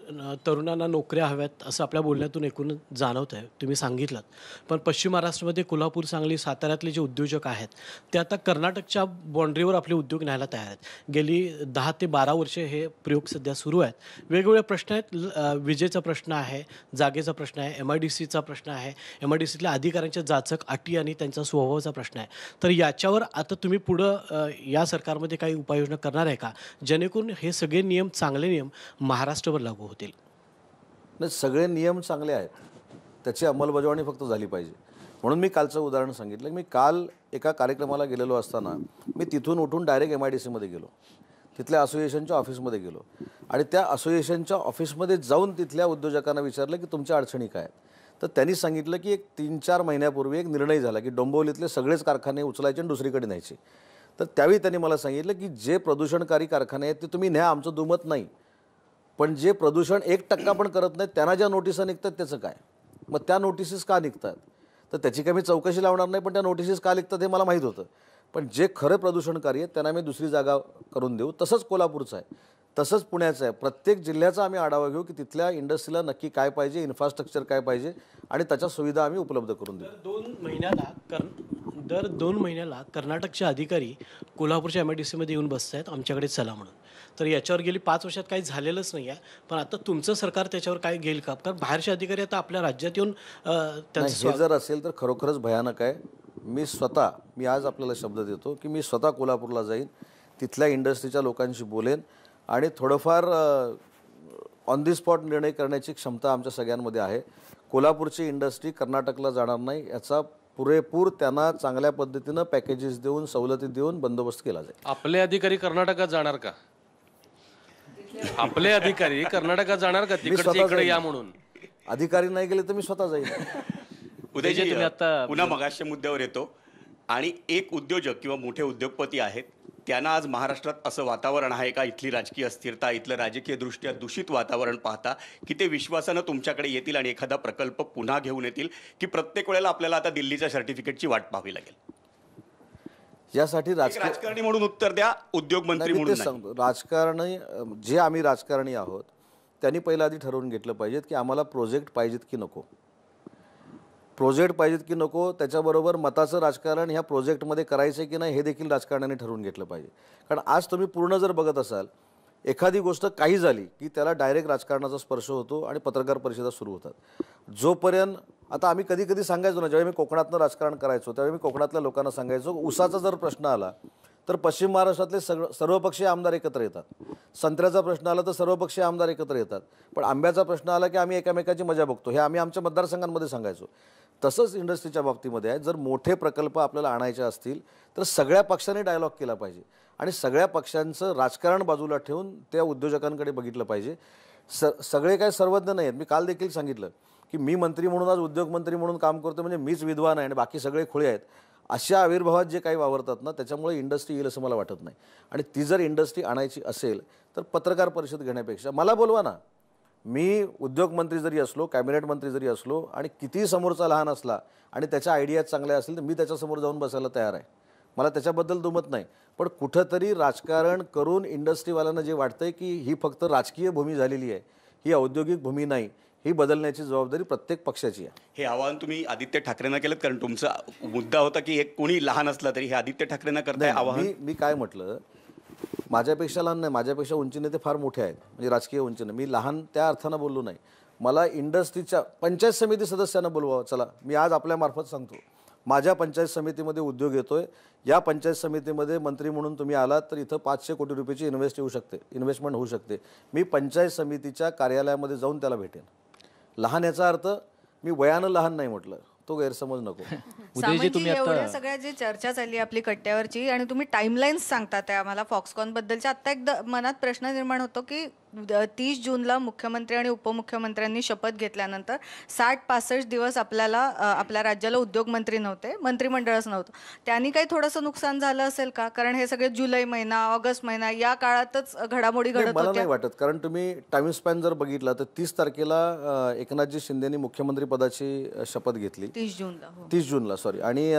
तरुणांना नोकऱ्या हव्यात असं आपल्या बोलण्यातून एकूण जाणवत आहे, तुम्ही सांगितलं. पण पश्चिम महाराष्ट्रामध्ये कोल्हापूर, सांगली, साताऱ्यातले जे उद्योजक आहेत ते आता कर्नाटकच्या बाँड्रीवर आपले उद्योग न्यायला तयार आहेत. गेली 10 ते 12 वर्षे हे प्रयोग सध्या सुरू आहेत. वेगवेगळे प्रश्न आहेत. विजेचा प्रश्न आहे, जागेचा प्रश्न आहे, MIDCचा प्रश्न आहे, MIDCतल्या अधिकाऱ्यांच्या जाचक अटी आणि त्यांचा स्वभावाचा प्रश्न आहे. तर याच्यावर आता तुम्ही पुढं या सरकारमध्ये काही उपाययोजना करणार आहे का, जेणेकरून हे सगळे नियम, चांगले नियम महाराष्ट्रावर लागू होतील? नाही, सगळे नियम चांगले आहेत, त्याची अंमलबजावणी फक्त झाली पाहिजे. म्हणून मी कालचं उदाहरण सांगितलं. मी काल एका कार्यक्रमाला गेलेलो असताना मी तिथून उठून डायरेक्ट MIDCमध्ये गेलो, तिथल्या असोसिएशनच्या ऑफिसमध्ये गेलो आणि त्या असोसिएशनच्या ऑफिसमध्ये जाऊन तिथल्या उद्योजकांना विचारलं की तुमच्या अडचणी काय आहेत. तर त्यांनी सांगितलं की एक 3-4 महिन्यापूर्वी एक निर्णय झाला की डोंबिवलीतले सगळेच कारखाने उचलायचे आणि दुसरीकडे न्यायचे. तर त्यावेळी त्यांनी मला सांगितलं की जे प्रदूषणकारी कारखाने आहेत ते तुम्ही न्या, आमचं दुमत नाही, पण जे प्रदूषण 1% पण करत नाहीत त्यांना ज्या नोटिसा निघतात त्याचं काय, मग त्या नोटिसेस का निघतात, तर त्याची काही मी चौकशी लावणार नाही, पण त्या नोटिसेस का निघतात हे मला माहीत होतं. पण जे खरं प्रदूषणकारी आहेत त्यांना आम्ही दुसरी जागा करून देऊ. तसंच कोल्हापूरचं आहे, तसंच पुण्याचं आहे. प्रत्येक जिल्ह्याचा आम्ही आढावा घेऊ की तिथल्या इंडस्ट्रीला नक्की काय पाहिजे, इन्फ्रास्ट्रक्चर काय पाहिजे आणि त्याच्या सुविधा आम्ही उपलब्ध करून देऊ. दर 2 महिन्याला कर्नाटकचे अधिकारी कोल्हापूरच्या MIDCमध्ये येऊन बसत आहेत आमच्याकडे चला म्हणून. तर याच्यावर गेली 5 वर्षात काही झालेलंच नाही आहे. पण आता तुमचं सरकार त्याच्यावर काय घेईल का? कारण बाहेरचे अधिकारी आता आपल्या राज्यात येऊन हे जर असेल तर खरोखरच भयानक आहे. मी आज आपल्याला शब्द देतो की मी स्वतः कोल्हापूरला जाईन, तिथल्या इंडस्ट्रीच्या लोकांशी बोलेन आणि थोडंफार ऑन दी स्पॉट निर्णय करण्याची क्षमता आमच्या सगळ्यांमध्ये आहे. कोल्हापूरची इंडस्ट्री कर्नाटकला जाणार नाही याचा पुरेपूर त्यांना चांगल्या पद्धतीनं पॅकेजेस देऊन, सवलती देऊन बंदोबस्त केला जाईल. आपले अधिकारी कर्नाटकात जाणार का? आपले अधिकारी कर्नाटकात जाणार का तिकडचे इकडे या म्हणून? अधिकारी नाही गेले तर मी स्वतः जाईल. उदयजी, पुन्हा मगाशच्या मुद्द्यावर येतो. आणि एक उद्योजक किंवा मोठे उद्योगपती आहेत, त्यांना आज महाराष्ट्रात असं वातावरण आहे का, इथली राजकीय अस्थिरता, इथलं राजकीयदृष्ट्या दूषित वातावरण पाहता की ते विश्वासानं तुमच्याकडे येतील आणि एखादा प्रकल्प पुन्हा घेऊन येतील, की प्रत्येक वेळेला आपल्याला आता दिल्लीच्या सर्टिफिकेटची वाट पाहावी लागेल? यासाठी राजकारणी म्हणून उत्तर द्या, उद्योगमंत्री म्हणून सांगतो. राजकारणी जे आम्ही राजकारणी आहोत त्यांनी पहिला आधी ठरवून घेतलं पाहिजेत की आम्हाला प्रोजेक्ट पाहिजेत की नको. प्रोजेक्ट पाहिजेत की नको त्याच्याबरोबर मताचं राजकारण ह्या प्रोजेक्टमध्ये करायचं की नाही हे देखील राजकारण्याने ठरवून घेतलं पाहिजे. कारण आज तुम्ही पूर्ण जर बघत असाल, एखादी गोष्ट काही झाली की त्याला डायरेक्ट राजकारणाचा स्पर्श होतो आणि पत्रकार परिषदा सुरू होतात. जोपर्यंत आता आम्ही कधी कधी सांगायचो ना, ज्यावेळी मी कोकणातनं राजकारण करायचो त्यावेळी मी कोकणातल्या लोकांना सांगायचो, ऊसाचा जर प्रश्न आला तर पश्चिम महाराष्ट्रातले सर्वपक्षीय आमदार एकत्र येतात, संत्र्याचा प्रश्न आला तर सर्वपक्षीय आमदार एकत्र येतात, पण आंब्याचा प्रश्न आला की आम्ही एकामेकाची मजा बघतो. हे आम्ही आमच्या मतदारसंघांमध्ये सांगायचो. तसंच इंडस्ट्रीच्या बाबतीमध्ये आहे. जर मोठे प्रकल्प आपल्याला आणायचे असतील तर सगळ्या पक्षांनी डायलॉग केला पाहिजे आणि सगळ्या पक्षांचं राजकारण बाजूला ठेवून त्या उद्योजकांकडे बघितलं पाहिजे. सगळे काय सर्वज्ञ नाही आहेत. मी काल देखील सांगितलं की मी मंत्री म्हणून आज उद्योगमंत्री म्हणून काम करतो म्हणजे मीच विद्वान आहे आणि बाकी सगळे खुळे आहेत अशा आविर्भावात जे काही वावरतात ना, त्याच्यामुळे इंडस्ट्री येईल असं मला वाटत नाही. आणि ती जर इंडस्ट्री आणायची असेल तर पत्रकार परिषद घेण्यापेक्षा मला बोलवा ना. मी उद्योगमंत्री जरी असलो, कॅबिनेट मंत्री जरी असलो आणि कितीही समोरचा लहान असला आणि त्याच्या आयडिया चांगल्या असतील तर मी त्याच्यासमोर जाऊन बसायला तयार आहे. मला त्याच्याबद्दल दुमत नाही. पण कुठंतरी राजकारण करून इंडस्ट्रीवाल्यांना जे वाटतंय की ही फक्त राजकीय भूमी झालेली आहे, ही औद्योगिक भूमी नाही, ही बदलण्याची जबाबदारी प्रत्येक पक्षाची आहे. हे आवाहन तुम्ही आदित्य ठाकरेंना केलं, कारण तुमचा मुद्दा होता की एक कोणी लहान असला तरी हे आदित्य ठाकरेंना करताय आवाहन. मी काय म्हटलं, माझ्यापेक्षा लहान नाही, माझ्यापेक्षा उंचीने ते फार मोठे आहेत, म्हणजे राजकीय उंचीने. मी लहान त्या अर्थानं बोललो नाही. मला इंडस्ट्रीच्या पंचायत समिती सदस्यांना बोलवा. चला, मी आज आपल्यामार्फत सांगतो, माझ्या पंचायत समितीमध्ये उद्योग येतोय. या पंचायत समितीमध्ये मंत्री म्हणून तुम्ही आलात तर इथं 500 कोटी रुपयाची इन्व्हेस्टमेंट होऊ शकते. मी पंचायत समितीच्या कार्यालयामध्ये जाऊन त्याला भेटेन. लहान याचा अर्थ मी वयानं लहान नाही म्हटलं, तो गैरसमज नको. उदयजी, तुम्ही एवढ्या सगळ्या जी चर्चा चालली आपली कट्ट्यावरची आणि तुम्ही टाइमलाईन्स सांगता त्या आम्हाला फॉक्सकॉन बद्दलच्या, आता एकदा मनात प्रश्न निर्माण होतो की 30 जूनला मुख्यमंत्री आणि उपमुख्यमंत्र्यांनी शपथ घेतल्यानंतर 60-65 दिवस आपल्याला आपल्या राज्याला उद्योगमंत्री नव्हते, मंत्रिमंडळच नव्हतं. त्यांनी काही थोडंसं नुकसान झालं असेल का? कारण हे सगळे जुलै महिना, ऑगस्ट महिना या काळातच घडामोडी घडत मला होत्या. नाही वाटत, कारण तुम्ही टाइम स्पॅन जर बघितला तर 30 तारखेला एकनाथजी शिंदेनी मुख्यमंत्री पदाची शपथ घेतली, 30 जूनला सॉरी, आणि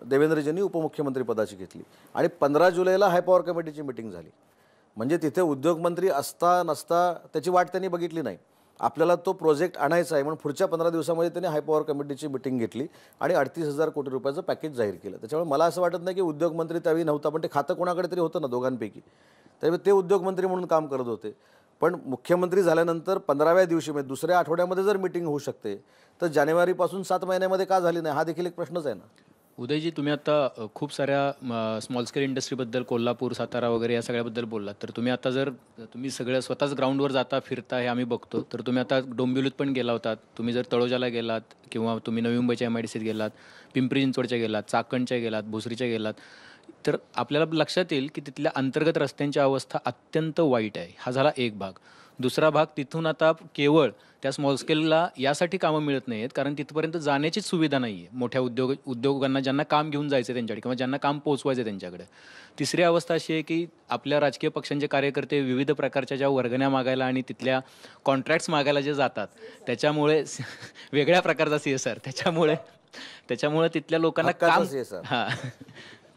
देवेंद्रजींनी उपमुख्यमंत्री पदाची घेतली आणि 15 जुलैला हाय पॉवर कमिटीची मिटिंग झाली. म्हणजे तिथे उद्योगमंत्री असता नसता त्याची वाट त्यांनी बघितली नाही. आपल्याला तो प्रोजेक्ट आणायचा आहे म्हणून पुढच्या 15 दिवसामध्ये त्यांनी हाय पॉवर कमिटीची मिटिंग घेतली आणि 38,000 कोटी रुपयाचं पॅकेज जाहीर केलं. त्याच्यामुळे मला असं वाटत नाही की उद्योगमंत्री त्यावेळी नव्हता, पण ते खातं कोणाकडे तरी होतं ना दोघांपैकी, त्यावेळी ते उद्योगमंत्री म्हणून काम करत होते. पण मुख्यमंत्री झाल्यानंतर 15व्या दिवशी म्हणजे दुसऱ्या आठवड्यामध्ये जर मिटिंग होऊ शकते तर जानेवारीपासून 7 महिन्यामध्ये का झाली नाही, हा देखील एक प्रश्नच आहे ना. उदयजी, तुम्ही आता खूप साऱ्या स्मॉल स्केल इंडस्ट्रीबद्दल, कोल्हापूर, सातारा वगैरे या सगळ्याबद्दल बोललात. तर तुम्ही आता जर तुम्ही सगळं स्वतःच ग्राउंडवर जाता, फिरता, हे आम्ही बघतो. तर तुम्ही आता डोंबिवलीत पण गेला होतात, तुम्ही जर तळोजाला गेलात किंवा तुम्ही नवी मुंबईच्या MIDCत गेलात, पिंपरी चिंचवडच्या गेलात, चाकणच्या गेलात, भोसरीच्या गेलात, तर आपल्याला लक्षात येईल की तिथल्या अंतर्गत रस्त्यांची अवस्था अत्यंत वाईट आहे. हा झाला एक भाग. दुसरा भाग, तिथून आता केवळ त्या स्मॉल स्केलला यासाठी कामं मिळत नाही आहेत कारण तिथपर्यंत जाण्याचीच सुविधा नाही आहे मोठ्या उद्योगांना, ज्यांना काम घेऊन जायचं आहे त्यांच्याकडे किंवा ज्यांना काम पोहोचवायचं आहे त्यांच्याकडे. तिसरी अवस्था अशी आहे की आपल्या राजकीय पक्षांचे कार्यकर्ते विविध प्रकारच्या ज्या वर्गण्या मागायला आणि तिथल्या कॉन्ट्रॅक्ट्स मागायला जे जातात, त्याच्यामुळे वेगळ्या प्रकारचा CSR, त्याच्यामुळे तिथल्या लोकांना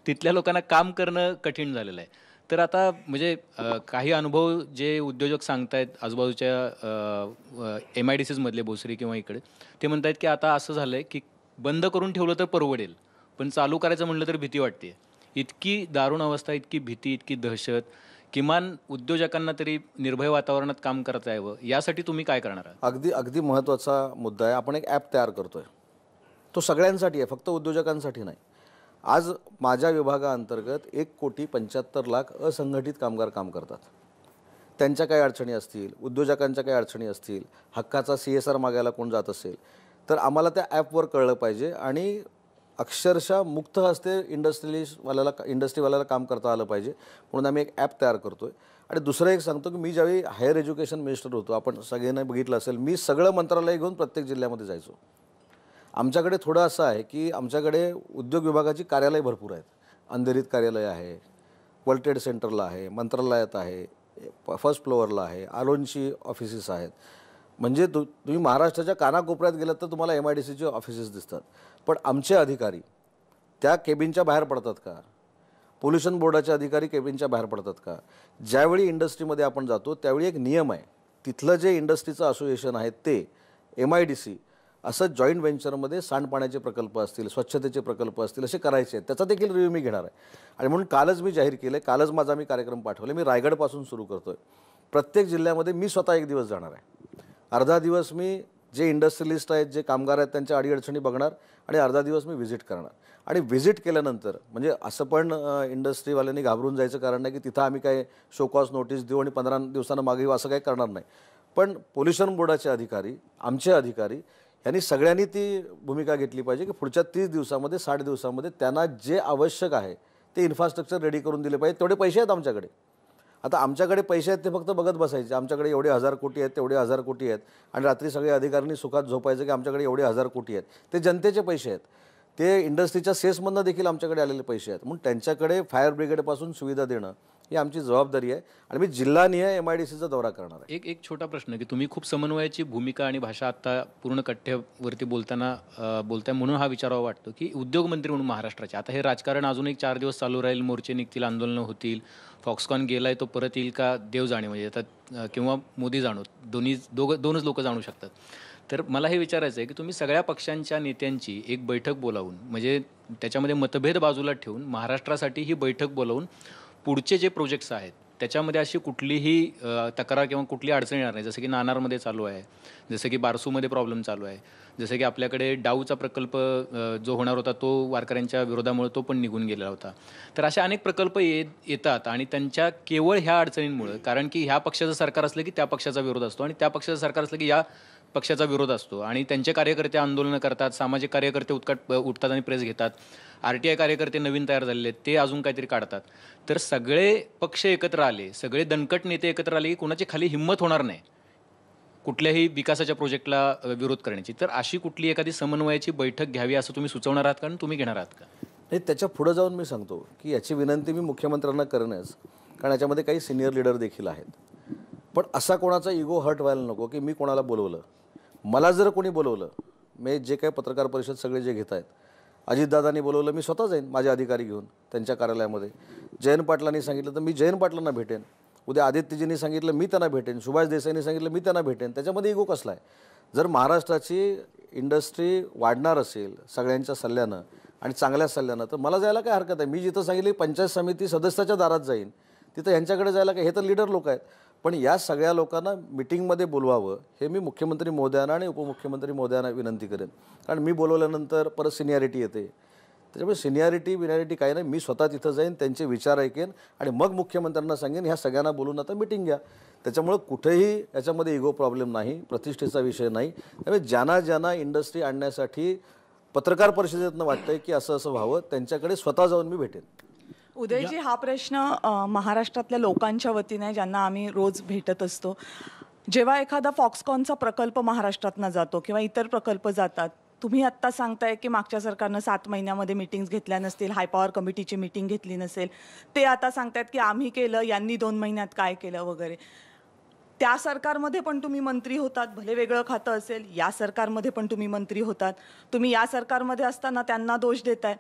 तिथल्या लोकांना काम करणं कठीण झालेलं आहे. तर आता म्हणजे काही अनुभव जे उद्योजक सांगतायत आजूबाजूच्या MIDCs मधले, भोसरी किंवा इकडे, ते म्हणतायत की आता असं झालं आहे की बंद करून ठेवलं तर परवडेल, पण चालू करायचं म्हटलं तर भीती वाटते. इतकी दारुण अवस्था, इतकी भीती, इतकी दहशत. किमान उद्योजकांना तरी निर्भय वातावरणात काम करता यावं, यासाठी तुम्ही काय करणार आहात? अगदी महत्त्वाचा मुद्दा आहे. आपण एक ॲप तयार करतोय, तो सगळ्यांसाठी आहे, फक्त उद्योजकांसाठी नाही. आज माझ्या विभागाअंतर्गत 1,75,00,000 असंघटित कामगार काम करतात. त्यांच्या काही अडचणी असतील, उद्योजकांच्या काही अडचणी असतील, हक्काचा CSR मागायला कोण जात असेल तर आम्हाला त्या ॲपवर कळलं पाहिजे आणि अक्षरशः मुक्त हस्ते इंडस्ट्रीवाल्याला काम करता आलं पाहिजे, म्हणून आम्ही एक ॲप तयार करतो आहे. आणि दुसरं एक सांगतो की मी ज्यावेळी हायर एज्युकेशन मिनिस्टर होतो, आपण सगळ्यांना बघितलं असेल, मी सगळं मंत्रालय घेऊन प्रत्येक जिल्ह्यामध्ये जायचो. आमच्याकडे थोडं असं आहे की आमच्याकडे उद्योग विभागाची कार्यालय भरपूर आहेत. अंधेरीत कार्यालय आहे, वर्ल्ड ट्रेड सेंटरला आहे, मंत्रालयात आहे, फर्स्ट फ्लोअरला आहे, आलोनची ऑफिसेस आहेत. म्हणजे तुम्ही महाराष्ट्राच्या कानाकोपऱ्यात गेलात तर तुम्हाला MIDCचे ऑफिसेस दिसतात. पण आमचे अधिकारी त्या केबिनच्या बाहेर पडतात का? पोल्युशन बोर्डाचे अधिकारी केबिनच्या बाहेर पडतात का? ज्यावेळी इंडस्ट्रीमध्ये आपण जातो त्यावेळी एक नियम आहे, तिथलं जे इंडस्ट्रीचं असोसिएशन आहे ते MIDC असं जॉईंट व्हेंचरमध्ये सांडपाण्याचे प्रकल्प असतील, स्वच्छतेचे प्रकल्प असतील, असे करायचे आहेत. त्याचा देखील रिव्ह्यू मी घेणार आहे. आणि म्हणून कालच मी जाहीर केलं आहे, कालच माझा मी कार्यक्रम पाठवले. मी रायगडपासून सुरू करतो आहे. प्रत्येक जिल्ह्यामध्ये मी स्वतः एक दिवस जाणार आहे. अर्धा दिवस मी जे इंडस्ट्रियलिस्ट आहेत, जे कामगार आहेत, त्यांच्या अडीअडचणी बघणार आणि अर्धा दिवस मी व्हिजिट करणार. आणि व्हिजिट केल्यानंतर म्हणजे असं पण इंडस्ट्रीवाल्यांनी घाबरून जायचं कारण नाही की तिथं आम्ही काय शोकॉज नोटीस देऊ आणि 15 दिवसांना मागे येऊ, असं काही करणार नाही. पण पोल्युशन बोर्डाचे अधिकारी, आमचे अधिकारी यांनी सगळ्यांनी ती भूमिका घेतली पाहिजे की पुढच्या 30 दिवसामध्ये 60 दिवसामध्ये त्यांना जे आवश्यक आहे ते इन्फ्रास्ट्रक्चर रेडी करून दिले पाहिजे. तेवढे पैसे आहेत आमच्याकडे. आता आमच्याकडे पैसे आहेत ते फक्त बघत बसायचे, आमच्याकडे एवढे 1000 कोटी आहेत, तेवढे 1000 कोटी आहेत, आणि रात्री सगळे अधिकाऱ्यांनी सुखात झोपायचं की आमच्याकडे एवढे 1000 कोटी आहेत. ते जनतेचे पैसे आहेत. ते इंडस्ट्रीच्या सेसमधनं देखील आमच्याकडे आलेले पैसे आहेत. म्हणून त्यांच्याकडे फायर ब्रिगेडपासून सुविधा देणं ही आमची जबाबदारी आहे आणि मी जिल्हानिहाय MIDCचा दौरा करणार आहे. एक छोटा प्रश्न की तुम्ही खूप समन्वयाची भूमिका आणि भाषा आता पूर्ण कट्ट्यावरती बोलताय म्हणून हा विचारावा वाटतो की उद्योगमंत्री म्हणून महाराष्ट्राचे आता हे राजकारण अजून एक 4 दिवस चालू राहील, मोर्चे निघतील, आंदोलनं होतील, फॉक्सकॉन गेलाय तो परत येईल का देव जाणे, म्हणजे आता किंवा मोदी जाणो, दोनच लोक जाणू शकतात. तर मला हे विचारायचं आहे की तुम्ही सगळ्या पक्षांच्या नेत्यांची एक बैठक बोलावून, म्हणजे त्याच्यामध्ये मतभेद बाजूला ठेवून महाराष्ट्रासाठी ही बैठक बोलावून पुढचे जे प्रोजेक्ट्स आहेत त्याच्यामध्ये अशी कुठलीही तक्रार किंवा कुठली अडचण येणार नाही. जसं की नाणारमध्ये चालू आहे, जसं की बारसूमध्ये प्रॉब्लेम चालू आहे, जसं की आपल्याकडे डाऊचा प्रकल्प जो होणार होता तो वारकऱ्यांच्या विरोधामुळे तो पण निघून गेलेला होता. तर असे अनेक प्रकल्प येतात आणि त्यांच्या केवळ ह्या अडचणींमुळे, कारण की ह्या पक्षाचं सरकार असलं की त्या पक्षाचा विरोध असतो आणि त्या पक्षाचं सरकार असलं की या पक्षाचा विरोध असतो आणि त्यांचे कार्यकर्ते आंदोलनं करतात, सामाजिक कार्यकर्ते उठतात आणि प्रेस घेतात, RTI कार्यकर्ते नवीन तयार झालेले ते अजून काहीतरी काढतात. तर सगळे पक्ष एकत्र आले, सगळे दणकट नेते एकत्र आले की कोणाची खाली हिंमत होणार नाही कुठल्याही विकासाच्या प्रोजेक्टला विरोध करण्याची. तर अशी कुठली एखादी समन्वयाची बैठक घ्यावी असं तुम्ही सुचवणार आहात का आणि तुम्ही घेणार आहात का? नाही, त्याच्या पुढे जाऊन मी सांगतो की याची विनंती मी मुख्यमंत्र्यांना करणंच, कारण याच्यामध्ये काही सिनियर लीडर देखील आहेत. पण असा कोणाचा इगो हर्ट व्हायला नको की मी कोणाला बोलवलं. मला जर कोणी बोलवलं, मी जे काही पत्रकार परिषद सगळे जे घेत आहेत, अजितदादांनी बोलवलं मी स्वतः जाईन माझे अधिकारी घेऊन त्यांच्या कार्यालयामध्ये. जयंत पाटलांनी सांगितलं तर मी जयंत पाटलांना भेटेन. उद्या आदित्यजींनी सांगितलं मी त्यांना भेटेन. सुभाष देसाईंनी सांगितलं मी त्यांना भेटेन. त्याच्यामध्ये इगो कसला आहे? जर महाराष्ट्राची इंडस्ट्री वाढणार असेल सगळ्यांच्या सल्ल्यानं आणि चांगल्या सल्ल्यानं तर मला जायला काय हरकत आहे. मी जिथं सांगितलं पंचायत समिती सदस्याच्या दारात जाईन, तिथं यांच्याकडे जायला काय, हे तर लीडर लोक आहेत. पण या सगळ्या लोकांना मिटिंगमध्ये बोलवावं हे मी मुख्यमंत्री महोदयांना आणि उपमुख्यमंत्री महोदयांना विनंती करेन. कारण मी बोलवल्यानंतर परत सिनियरिटी येते. त्याच्यामुळे सिनियरिटी काही नाही. मी स्वतः तिथं जाईन, त्यांचे विचार ऐकेन आणि मग मुख्यमंत्र्यांना सांगेन ह्या सगळ्यांना बोलून आता मिटिंग घ्या. त्याच्यामुळं कुठेही याच्यामध्ये इगो प्रॉब्लेम नाही, प्रतिष्ठेचा विषय नाही. त्यामुळे ज्यांना इंडस्ट्री आणण्यासाठी पत्रकार परिषदेतनं वाटतंय की असं व्हावं, त्यांच्याकडे स्वतः जाऊन मी भेटेन. उदयजी, हा प्रश्न महाराष्ट्रातल्या लोकांच्या वतीने ज्यांना आम्ही रोज भेटत असतो. जेव्हा एखादा फॉक्सकॉनचा प्रकल्प महाराष्ट्रातनं जातो किंवा इतर प्रकल्प जातात, तुम्ही आत्ता सांगताय की मागच्या सरकारनं 7 महिन्यामध्ये मीटिंग्स घेतल्या नसतील, हाय पॉवर कमिटीची मीटिंग घेतली नसेल. ते आता सांगतायत की आम्ही केलं, यांनी 2 महिन्यात काय केलं वगैरे. त्या सरकारमध्ये पण तुम्ही मंत्री होतात, भले वेगळं खातं असेल, या सरकारमध्ये पण तुम्ही मंत्री होतात. तुम्ही या सरकारमध्ये असताना त्यांना दोष देताय.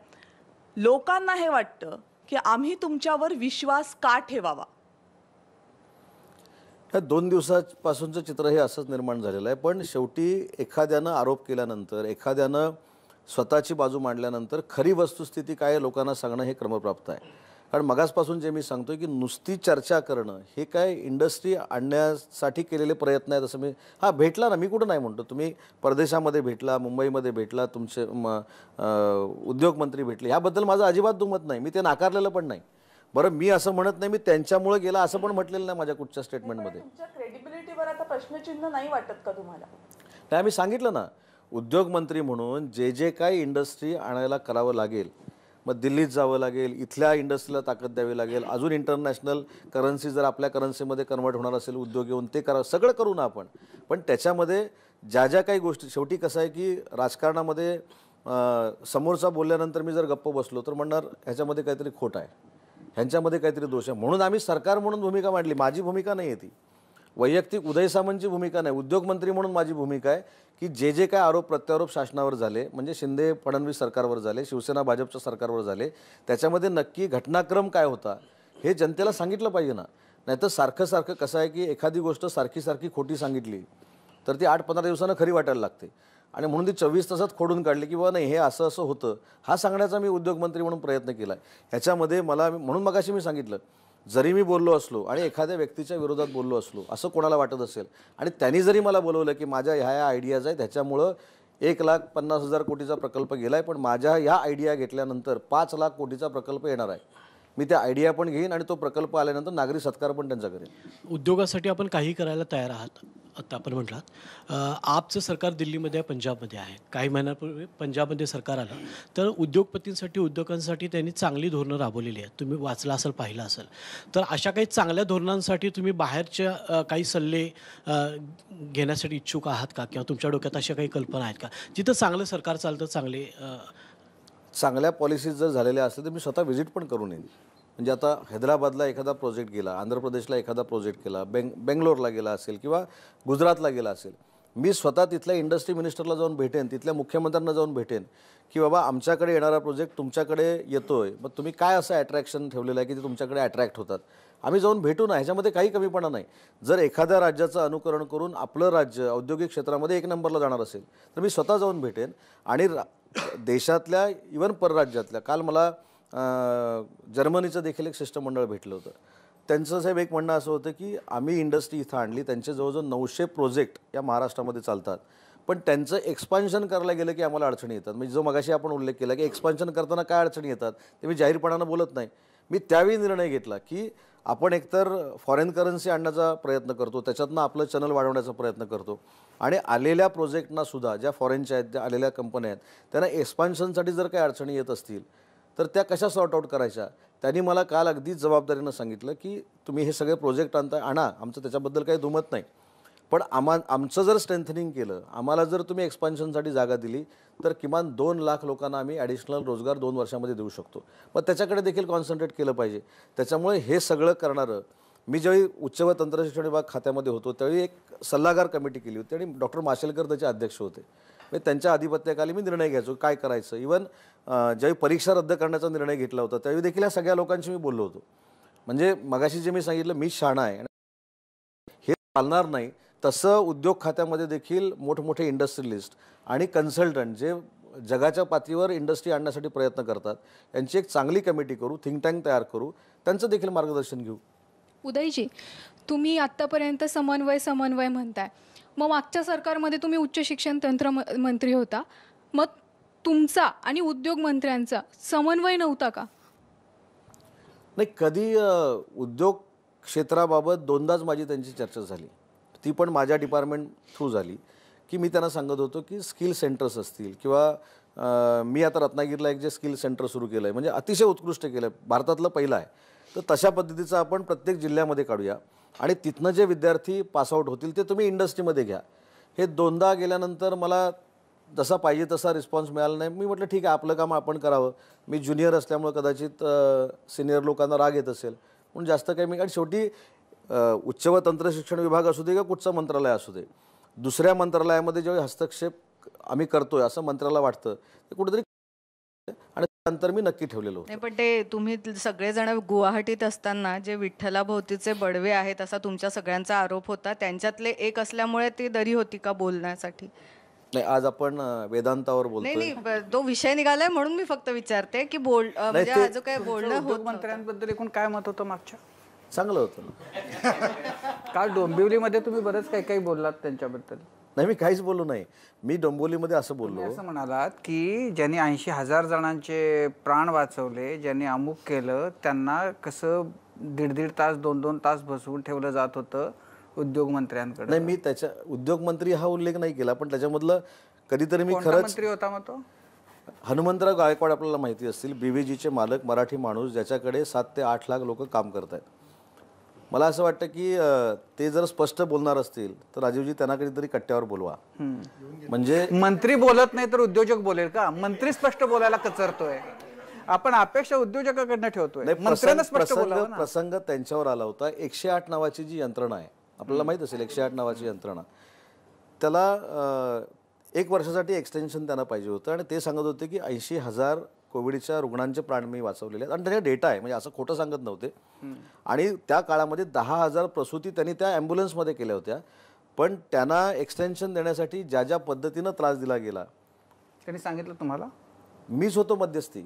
लोकांना हे वाटतं की आम्ही तुमच्यावर विश्वास का ठेवावा? ह्या 2 दिवसापासूनचं चित्र हे असंच निर्माण झालेलं आहे. पण शेवटी एखाद्यानं आरोप केल्यानंतर, एखाद्यानं स्वतःची बाजू मांडल्यानंतर खरी वस्तुस्थिती काय आहे लोकांना सांगणं हे क्रमप्राप्त आहे. कारण मगासपासून जे मी सांगतोय की नुसती चर्चा करणं हे काय इंडस्ट्री आणण्यासाठी केलेले प्रयत्न आहेत असं मी भेटला ना, मी कुठं नाही म्हणतो. तुम्ही परदेशामध्ये भेटला, मुंबईमध्ये भेटला, तुमचे उद्योगमंत्री भेटले, ह्याबद्दल माझं अजिबात दुमत नाही, मी ते नाकारलेलं पण नाही. बरं, मी असं म्हणत नाही मी त्यांच्यामुळे गेला असं पण म्हटलेलं नाही माझ्या कुठच्या स्टेटमेंटमध्ये. क्रेडिबिलिटीवर आता प्रश्नचिन्ह नाही वाटत का तुम्हाला? नाही, आम्ही सांगितलं ना, उद्योगमंत्री म्हणून जे काही इंडस्ट्री आणायला करावं लागेल, मग दिल्लीत जावं लागेल, इथल्या इंडस्ट्रीला ताकद द्यावी लागेल, अजून इंटरनॅशनल करन्सी जर आपल्या करन्सीमध्ये कन्वर्ट होणार असेल उद्योग येऊन ते करावं, सगळं करू ना आपण. पण त्याच्यामध्ये ज्या काही गोष्टी, शेवटी कसं आहे की राजकारणामध्ये समोरचा बोलल्यानंतर मी जर गप्प बसलो तर म्हणणार ह्याच्यामध्ये काहीतरी खोट आहे, ह्यांच्यामध्ये काहीतरी दोष आहे. म्हणून आम्ही सरकार म्हणून भूमिका मांडली. माझी भूमिका नाही आहे ती, वैयक्तिक उदय सामंतची भूमिका नाही. उद्योगमंत्री म्हणून माझी भूमिका आहे की जे काय आरोप प्रत्यारोप शासनावर झाले, म्हणजे शिंदे फडणवीस सरकारवर झाले, शिवसेना भाजपच्या सरकारवर झाले, त्याच्यामध्ये नक्की घटनाक्रम काय होता हे जनतेला सांगितलं पाहिजे ना. नाहीतर सारखं कसं आहे की एखादी गोष्ट सारखी खोटी सांगितली तर ती 8-15 दिवसानं खरी वाटायला लागते. आणि म्हणून ती 24 तासात खोडून काढली की बाबा नाही हे असं होतं, हा सांगण्याचा मी उद्योगमंत्री म्हणून प्रयत्न केला आहे. ह्याच्यामध्ये मला, म्हणून मगाशी मी सांगितलं, जरी मी बोललो असलो आणि एखाद्या व्यक्तीच्या विरोधात बोललो असलो असं कोणाला वाटत असेल आणि त्यांनी जरी मला बोलवलं की माझ्या ह्या आयडियाज आहेत, ह्याच्यामुळं 1,50,000 कोटीचा प्रकल्प गेला आहे, पण माझ्या ह्या आयडिया घेतल्यानंतर 5 लाख कोटीचा प्रकल्प येणार आहे, मी त्या आयडिया पण घेईन आणि तो प्रकल्प आल्यानंतर नागरी सत्कार पण त्यांचा करेन. उद्योगासाठी आपण काही करायला तयार आहात. आता आपण म्हटलात आपचं सरकार दिल्लीमध्ये आहे, पंजाबमध्ये आहे. काही महिन्यापूर्वी पंजाबमध्ये सरकार आलं तर उद्योगपतींसाठी, उद्योगांसाठी त्यांनी चांगली धोरणं राबवलेली आहेत. तुम्ही वाचलं असेल, पाहिलं असेल. तर अशा काही चांगल्या धोरणांसाठी तुम्ही बाहेरच्या काही सल्ले घेण्यासाठी इच्छुक आहात का? किंवा तुमच्या डोक्यात अशा काही कल्पना आहेत का जिथं चांगलं सरकार चालतं, चांगले चांगल्या पॉलिसीज जर झालेल्या असतील तर मी स्वतः व्हिजिट पण करून येईन. म्हणजे आता हैदराबादला एखादा प्रोजेक्ट गेला, आंध्र प्रदेशला एखादा प्रोजेक्ट केला, बेंगलोरला गेला असेल किंवा गुजरातला गेला असेल, मी स्वतः तिथल्या इंडस्ट्री मिनिस्टरला जाऊन भेटेन, तिथल्या मुख्यमंत्र्यांना जाऊन भेटेन की बाबा आमच्याकडे येणारा प्रोजेक्ट तुमच्याकडे येतोय, मग तुम्ही काय असं अट्रॅक्शन ठेवलेलं आहे की ते तुमच्याकडे अट्रॅक्ट होतात. आम्ही जाऊन भेटू ना, ह्याच्यामध्ये काही कमीपणा नाही. जर एखाद्या राज्याचं अनुकरण करून आपलं राज्य औद्योगिक क्षेत्रामध्ये 1 नंबरला जाणार असेल तर मी स्वतः जाऊन भेटेन. आणि देशातल्या इवन परराज्यातल्या, काल मला जर्मनीचं देखील एक शिष्टमंडळ भेटलं होतं. त्यांचं साहेब एक म्हणणं असं होतं की आम्ही इंडस्ट्री इथं आणली, त्यांचे जवळजवळ 900 प्रोजेक्ट या महाराष्ट्रामध्ये चालतात, पण त्यांचं एक्सपान्शन करायला गेलं की आम्हाला अडचणी येतात. म्हणजे जो मगाशी आपण उल्लेख केला की एक्सपान्शन करताना काय अडचणी येतात ते मी जाहीरपणानं बोलत नाही. मी त्यावेळी निर्णय घेतला की आपण एकतर फॉरेन करन्सी आणण्याचा प्रयत्न करतो, त्याच्यातनं आपलं चॅनल वाढवण्याचा प्रयत्न करतो, आणि आलेल्या प्रोजेक्टना सुद्धा ज्या फॉरेनच्या आहेत, ज्या आलेल्या कंपन्या आहेत, त्यांना एक्सपान्शनसाठी जर काही अडचणी येत असतील तर त्या कशा सॉर्ट आउट करायच्या. त्यांनी मला काल अगदीच जबाबदारीनं सांगितलं की तुम्ही हे सगळे प्रोजेक्ट आणा, आमचं त्याच्याबद्दल काही दुमत नाही, पण आमचं जर स्ट्रेंथनिंग केलं, आम्हाला जर तुम्ही एक्सपान्शनसाठी जागा दिली तर किमान 2 लाख लोकांना आम्ही ॲडिशनल रोजगार 2 वर्षामध्ये देऊ शकतो. मग त्याच्याकडे देखील कॉन्सन्ट्रेट केलं पाहिजे. त्याच्यामुळे हे सगळं करणारं, मी ज्यावेळी उच्च व तंत्रशिक्षण विभाग खात्यामध्ये होतो त्यावेळी एक सल्लागार कमिटी केली होती आणि डॉक्टर माशेलकर त्याचे अध्यक्ष होते. म्हणजे त्यांच्या अधिपत्याखाली मी निर्णय घ्यायचो काय करायचं. इवन ज्यावेळी परीक्षा रद्द करण्याचा निर्णय घेतला होता त्यावेळी देखील या सगळ्या लोकांशी मी बोललो होतो. म्हणजे मगाशी जे मी सांगितलं मी शहाणा आहे, हे चालणार नाही, तसं उद्योग खात्यामध्ये देखील मोठमोठे इंडस्ट्रियलिस्ट आणि कन्सल्टंट जे जगाच्या पातळीवर इंडस्ट्री आणण्यासाठी प्रयत्न करतात, यांची एक चांगली कमिटी करू, थिंक टँक तयार करू, त्यांचं देखील मार्गदर्शन घेऊ. उदयजी, तुम्ही आत्तापर्यंत समन्वय म्हणताय, मग मागच्या सरकारमध्ये तुम्ही उच्च शिक्षण तंत्र मंत्री होता, मग तुमचा आणि उद्योग मंत्र्यांचा समन्वय नव्हता का? नाही, कधी उद्योग क्षेत्राबाबत 2दाच माझी त्यांची चर्चा झाली, ती पण माझ्या डिपार्टमेंट थ्रू झाली की मी त्यांना सांगत होतो की स्किल सेंटर्स असतील किंवा मी आता रत्नागिरीला एक जे स्किल सेंटर सुरू केलं आहे, म्हणजे अतिशय उत्कृष्ट केलं आहे, भारतातलं पहिलं आहे, तर तशा पद्धतीचं आपण प्रत्येक जिल्ह्यामध्ये काढूया आणि तिथनं जे विद्यार्थी पासआउट होतील ते तुम्ही इंडस्ट्रीमध्ये घ्या. हे 2दा गेल्यानंतर मला जसा पाहिजे तसा रिस्पॉन्स मिळाला नाही. मी म्हटलं ठीक आहे, आपलं काम आपण करावं. मी ज्युनियर असल्यामुळे कदाचित सिनियर लोकांना राग येत असेल म्हणून जास्त काही मी, आणि शेवटी उच्च व तंत्रशिक्षण विभाग असू दे का कुठचं मंत्रालय असू दे, दुसऱ्या मंत्रालयामध्ये जेव्हा हस्तक्षेप आम्ही करतोय असं मंत्र्याला वाटतं ते कुठेतरी, आणि नंतर मी नक्की ठेवलेलं होतं. पण ते तुम्ही सगळेजण गुवाहाटीत असताना जे विठ्ठलाभोवतीचे बडवे आहेत असा तुमच्या सगळ्यांचा आरोप होता, त्यांच्यातले एक असल्यामुळे ती दरी होती का बोलण्यासाठी? नाही, आज आपण वेदांतावर बोलतोय. नाही, तो विषय निघालाय म्हणून मी फक्त विचारते की म्हणजे आज जो काय बोलणं होत मंत्र्यांबद्दल एकूण काय मत होतं मागच्या? चांगलं होतं ना. काल डोंबिवलीमध्ये तुम्ही बरंच काही बोललात त्यांच्याबद्दल. नाही, मी काहीच बोललो नाही. मी डोंबिवलीमध्ये असं बोललो, असं म्हणालात की ज्यांनी 80,000 जणांचे प्राण वाचवले, ज्यांनी अमुक केलं, त्यांना कसं 1.5 तास 2-2 तास बसवून ठेवलं जात होतं उद्योग मंत्र्यांकडे. नाही, मी त्याच्या उद्योगमंत्री हा उल्लेख नाही केला, पण त्याच्यामधलं कधीतरी मी खरंच मंत्री होता मग तो हनुमंतराव गायकवाड आपल्याला माहिती असतील, BVGचे मालक, मराठी माणूस, ज्याच्याकडे 7 ते 8 लाख लोक काम करत आहेत. मला असं वाटतं की ते जर स्पष्ट बोलणार असतील तर राजीवजी त्यांना कधीतरी कट्ट्यावर बोलवा. म्हणजे मंत्री बोलत नाही तर उद्योजक बोलेल का? मंत्री स्पष्ट बोलायला कचरतोय, आपण अपेक्षा उद्योजकाकडनं ठेवतोय. मंत्र्यांना स्पष्ट बोलावं ना. प्रसंग त्यांच्यावर आला होता. 108 नावाची जी यंत्रणा आहे, आपल्याला माहित असेल 108 नावाची यंत्रणा, त्याला 1 वर्षासाठी एक्सटेन्शन त्यांना पाहिजे होतं आणि ते सांगत होते की 80,000 कोविडच्या रुग्णांचे प्राण मी वाचवलेले आहेत आणि त्याचा डेटा आहे, म्हणजे असं खोटं सांगत नव्हते. आणि त्या काळामध्ये 10,000 प्रसूती त्यांनी त्या ॲम्ब्युलन्समध्ये केल्या होत्या, पण त्यांना एक्सटेन्शन देण्यासाठी ज्या ज्या पद्धतीनं त्रास दिला गेला, त्यांनी सांगितलं तुम्हाला? मीच होतो मध्यस्थी.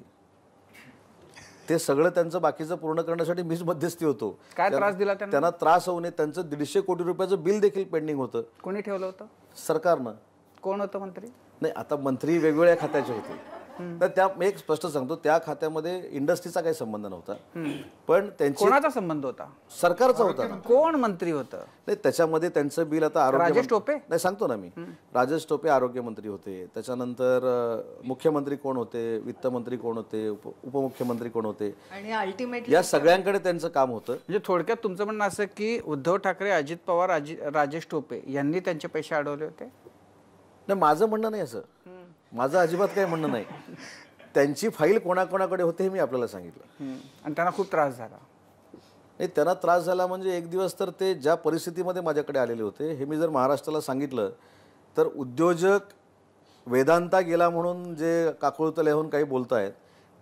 ते सगळं त्यांचं बाकीचं पूर्ण करण्यासाठी मीच मध्यस्थी होतो. काय त्रास दिला त्यांना? त्रास होऊ नये, त्यांचं 150 कोटी रुपयाचं बिल देखील पेंडिंग होतं. कोणी ठेवलं होतं? सरकारनं. कोण होतं मंत्री? नाही, आता मंत्री वेगवेगळ्या खात्याचे होते, तर त्या मी एक स्पष्ट सांगतो, त्या खात्यामध्ये इंडस्ट्रीचा काही संबंध नव्हता, पण त्यांची कोणाचा संबंध होता? सरकारचा होता. कोण मंत्री होतं? नाही, त्याच्यामध्ये त्यांचं बिल आता आरोग्य, राजेश टोपे? नाही, सांगतो ना मी. राजेश टोपे आरोग्यमंत्री होते, त्याच्यानंतर मुख्यमंत्री कोण होते, वित्तमंत्री कोण होते, उपमुख्यमंत्री कोण होते, आणि अल्टिमेटली या सगळ्यांकडे त्यांचं काम होतं. म्हणजे थोडक्यात तुमचं म्हणणं असं की उद्धव ठाकरे, अजित पवार, राजेश टोपे यांनी त्यांचे पैसे अडवले होते? नाही, माझं म्हणणं नाही असं, माझं अजिबात काही म्हणणं नाही. त्यांची फाईल कोणाकोणाकडे होते हे मी आपल्याला सांगितलं. आणि त्यांना खूप त्रास झाला. नाही, त्यांना त्रास झाला म्हणजे एक दिवस तर ते ज्या परिस्थितीमध्ये माझ्याकडे आलेले होते हे मी जर महाराष्ट्राला सांगितलं तर उद्योजक वेदांता गेला म्हणून जे काकुळतले होऊन काही बोलतायत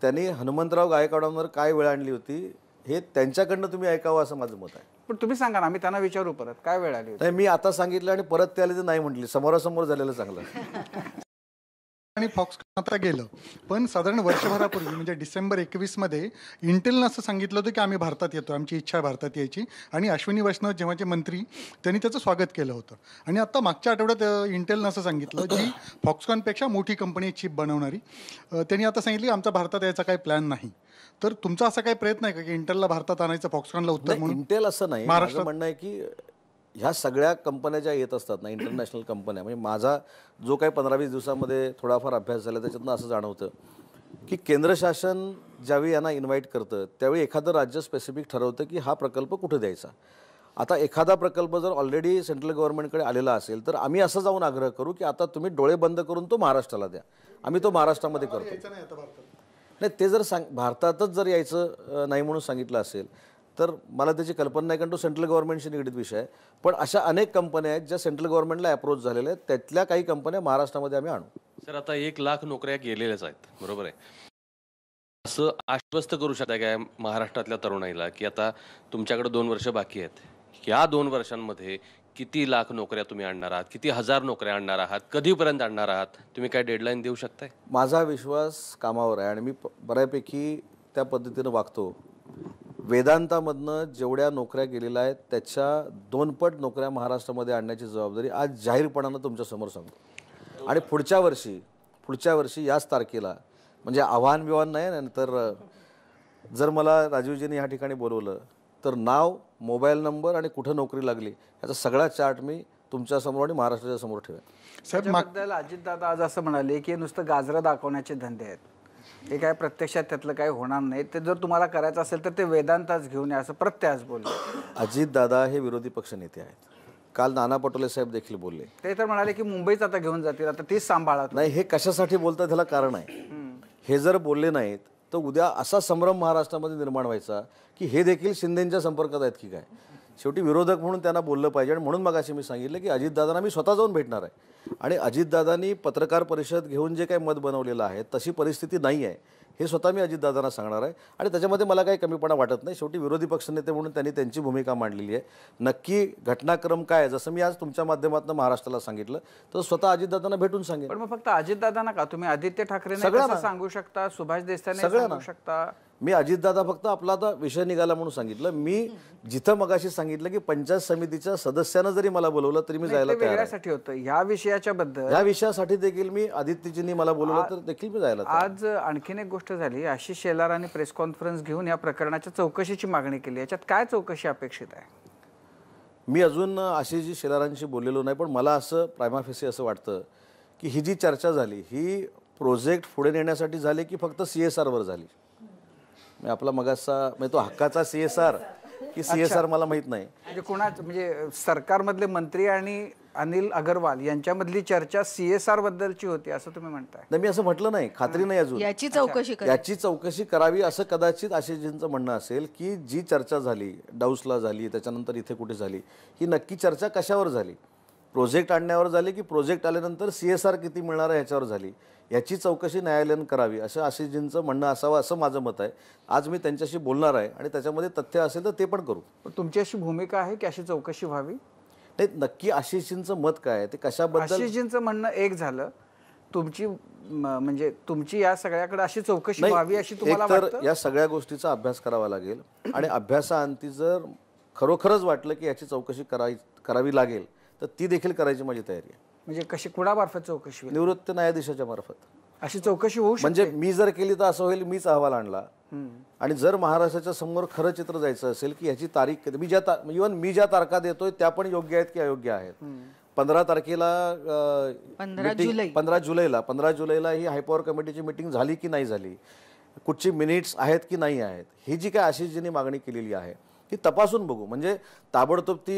त्यांनी हनुमंतराव गायकवाडांवर काय वेळ आणली होती हे त्यांच्याकडनं तुम्ही ऐकावं असं माझं मत आहे. पण तुम्ही सांगा ना, आम्ही त्यांना विचारू परत काय वेळ आली होती. नाही, मी आता सांगितलं आणि परत ते आले ते नाही म्हटली. समोरासमोर झालेलं चांगलं. आणि फॉक्सकॉन आता गेलं, पण साधारण वर्षभरापूर्वी म्हणजे डिसेंबर 21मध्ये इंटेलनं असं सांगितलं होतं की आम्ही भारतात येतो, आमची इच्छा आहे भारतात यायची. आणि अश्विनी वैष्णव जेव्हाचे मंत्री त्यांनी त्याचं स्वागत केलं होतं. आणि आता मागच्या आठवड्यात इंटेलनं असं सांगितलं जी फॉक्सकॉनपेक्षा मोठी कंपनी चिप बनवणारी, त्यांनी आता सांगितलं की आमचा भारतात यायचा काही प्लॅन नाही. तर तुमचा असा काही प्रयत्न आहे का की इंटेलला भारतात आणायचं, फॉक्सकॉनला उत्तर म्हणून? इंटेल असं नाही, महाराष्ट्रात- माझं म्हणणं आहे की ह्या सगळ्या कंपन्या ज्या येत असतात ना, इंटरनॅशनल कंपन्या, म्हणजे माझा जो काही 15-20 दिवसामध्ये थोडाफार अभ्यास झाला त्याच्यातनं असं जाणवतं की केंद्र शासन ज्यावेळी यांना इन्व्हाइट करतं त्यावेळी एखादं राज्य स्पेसिफिक ठरवतं की हा प्रकल्प कुठे द्यायचा. आता एखादा प्रकल्प जर ऑलरेडी सेंट्रल गव्हर्नमेंटकडे आलेला असेल तर आम्ही असं जाऊन आग्रह करू की आता तुम्ही डोळे बंद करून तो महाराष्ट्राला द्या, आम्ही तो महाराष्ट्रामध्ये करतो. नाही, ते जर भारतातच जर यायचं नाही म्हणून सांगितलं असेल तर मला त्याची कल्पना नाही, कारण तो सेंट्रल गव्हर्नमेंटशी निगडीत विषय आहे. पण अशा अनेक कंपन्या आहेत ज्या सेंट्रल गव्हर्नमेंटला अप्रोच झालेल्या आहेत, त्यातल्या काही कंपन्या महाराष्ट्रामध्ये आम्ही आणू. सर, आता 1,00,000 नोकऱ्या गेलेल्याच आहेत, बरोबर आहे. असं आश्वस्त करू शकता काय महाराष्ट्रातल्या तरुणाईला की आता तुमच्याकडे 2 वर्ष बाकी आहेत, या 2 वर्षांमध्ये किती लाख नोकऱ्या तुम्ही आणणार आहात, किती हजार नोकऱ्या आणणार आहात, कधीपर्यंत आणणार आहात, तुम्ही काय डेडलाईन देऊ शकताय? माझा विश्वास कामावर आहे आणि मी बऱ्यापैकी त्या पद्धतीनं वागतो. वेदांतामधनं जेवढ्या नोकऱ्या गेलेल्या आहेत त्याच्या 2 पट नोकऱ्या महाराष्ट्रामध्ये आणण्याची जबाबदारी आज जाहीरपणानं तुमच्यासमोर सांगतो. आणि पुढच्या वर्षी याच तारखेला, म्हणजे आव्हान बिव्हान नाही, तर जर मला राजीवजींनी ह्या ठिकाणी बोलवलं तर नाव, मोबाईल नंबर आणि कुठं नोकरी लागली याचा सगळा चार्ट मी तुमच्यासमोर आणि महाराष्ट्राच्या समोर ठेवेन. त्याच्याबद्दल अजितदादा आज असं म्हणाले की नुसतं गाजरं दाखवण्याचे धंदे आहेत, हे काय प्रत्यक्षात त्यातलं काही होणार नाही, ते जर तुम्हाला करायचं असेल तर ते वेदांताच घेऊन या असं प्रत्यय आज बोलले. अजितदादा हे विरोधी पक्षनेते आहेत. काल नाना पटोले साहेब देखील बोलले. ते तर म्हणाले की मुंबईच आता घेऊन जातील, आता तीच सांभाळत. नाही, हे कशासाठी बोलतात त्याला कारण आहे. हे जर बोलले नाहीत तर उद्या असा संभ्रम महाराष्ट्रामध्ये निर्माण व्हायचा की हे देखील शिंदेंच्या संपर्कात आहेत की काय. शेवटी विरोधक म्हणून त्यांना बोललं पाहिजे. आणि म्हणून मगाशी मी सांगितलं की अजितदादांना मी स्वतः जाऊन भेटणार आहे आणि अजितदादांनी पत्रकार परिषद घेऊन जे काही मत बनवलेलं आहे तशी परिस्थिती नाही आहे हे स्वतः मी अजितदादांना सांगणार आहे. आणि त्याच्यामध्ये मला काही कमीपणा वाटत नाही. शेवटी विरोधी पक्षनेते म्हणून त्यांनी त्यांची भूमिका मांडलेली आहे. नक्की घटनाक्रम काय, जसं मी आज तुमच्या माध्यमातून महाराष्ट्राला सांगितलं तर स्वतः अजितदादांना भेटून सांगेन. पण मग फक्त अजितदादांना का, तुम्ही आदित्य ठाकरेंना सांगू शकता, सुभाष देसाईंना सांगू शकता. मी अजितदादा फक्त आपला आता विषय निघाला म्हणून सांगितलं. मी जिथं मगाशी सांगितलं की पंचायत समितीच्या सदस्यानं जरी मला बोलवलं तरी मी जायला तयार आहे. होतं ह्या विषयाच्या बद्दल, ह्या विषयासाठी देखील मी आदित्यजींनी मला बोलवलं तर देखील मी जायला तयार. आज आणखीन एक गोष्ट झाली, आशिष शेलारांनी प्रेस कॉन्फरन्स घेऊन या प्रकरणाच्या चौकशीची मागणी केली. याच्यात काय चौकशी अपेक्षित आहे? मी अजून आशिषजी शेलारांशी बोललेलो नाही, पण मला असं प्रायमाफेसी असं वाटतं की ही जी चर्चा झाली ही प्रोजेक्ट पुढे नेण्यासाठी झाली की फक्त CSR वर झाली. मी आपला मगाचा म्हणजे तो हक्काचा CSR की CSR मला माहित नाही. म्हणजे कोणाचं, म्हणजे सरकारमधले मंत्री आणि अनिल अगरवाल यांच्यामधली चर्चा CSR बद्दलची होती असं तुम्ही म्हणताय? नाही, मी असं म्हटलं नाही, खात्री नाही अजून. याची चौकशी करावी असं कदाचित आशिषजींचं म्हणणं असेल की जी चर्चा झाली, डाऊसला झाली, त्याच्यानंतर इथे कुठे झाली, ही नक्की चर्चा कशावर झाली? प्रोजेक्ट आणण्यावर झाली की प्रोजेक्ट आल्यानंतर CSR किती मिळणार आहे ह्याच्यावर झाली? याची चौकशी न्यायालयानं करावी असं आशिषजींचं म्हणणं असावं असं माझं मत आहे. आज मी त्यांच्याशी बोलणार आहे आणि त्याच्यामध्ये तथ्य असेल तर ते पण करू. तुमची अशी भूमिका आहे की अशी चौकशी व्हावी? नाही, नक्की आशिषजींचं मत काय आहे ते कशाबद्दल? आशिषजींचं म्हणणं एक झालं, तुमची म्हणजे तुमची या सगळ्याकडे अशी चौकशी व्हावी अशी तुम्हाला वाटतं? या सगळ्या गोष्टीचा अभ्यास करावा लागेल आणि अभ्यासाअंती जर खरोखरच वाटलं की याची चौकशी करावी लागेल तर ती देखील करायची माझी तयारी आहे. म्हणजे कशी, कुणामार्फत चौकशी? निवृत्त न्यायाधीशाच्या मार्फत अशी चौकशी होऊ शकते. म्हणजे मी जर केली तर असं होईल, मीच अहवाल आणला आणि जर महाराष्ट्राच्या समोर खरं चित्र जायचं असेल की ह्याची तारीख, मी ज्या तारखा देतोय त्या पण योग्य आहेत की अयोग्य आहेत. 15 तारखेला 15 जुलैला ही हायपॉवर कमिटीची मिटिंग झाली की नाही झाली, कुठची मिनिट्स आहेत की नाही आहेत, ही जी काय आशिषजींनी मागणी केलेली आहे ती तपासून बघू. म्हणजे ताबडतोब ती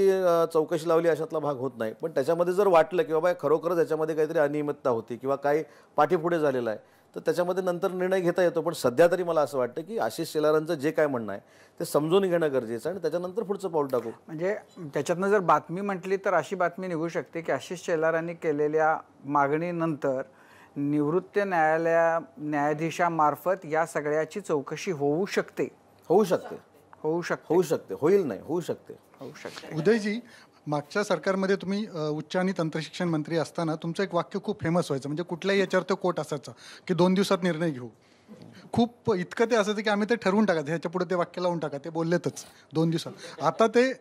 चौकशी लावली अशातला भाग होत नाही. पण त्याच्यामध्ये जर वाटलं की बाबा खरोखरच याच्यामध्ये काहीतरी अनियमितता होती किंवा काही पाठीपुढे झालेलं आहे तर त्याच्यामध्ये नंतर निर्णय घेता येतो. पण सध्या तरी मला असं वाटतं की आशिष शेलारांचं जे काय म्हणणं आहे ते समजून घेणं गरजेचं आहे आणि त्याच्यानंतर पुढचं पाऊल टाकू. म्हणजे त्याच्यातनं जर बातमी म्हटली तर अशी बातमी निघू शकते की आशिष शेलारांनी केलेल्या मागणीनंतर निवृत्त न्यायाधीशामार्फत या सगळ्याची चौकशी होऊ शकते. होऊ शकते. होऊ शकते. होऊ शकते. होईल नाही, होऊ शकते. होऊ शकते. उदयजी, मागच्या सरकारमध्ये तुम्ही उच्च आणि तंत्रशिक्षण मंत्री असताना तुमचं एक वाक्य खूप फेमस व्हायचं, म्हणजे कुठल्याही याच्यावर तो कोट असायचा की 2 दिवसात निर्णय घेऊ. खूप इतकं ते असायचं की आम्ही ते ठरवून टाका, ह्याच्या पुढे ते वाक्य लावून टाका, ते बोललेतच 2 दिवसात. आता ते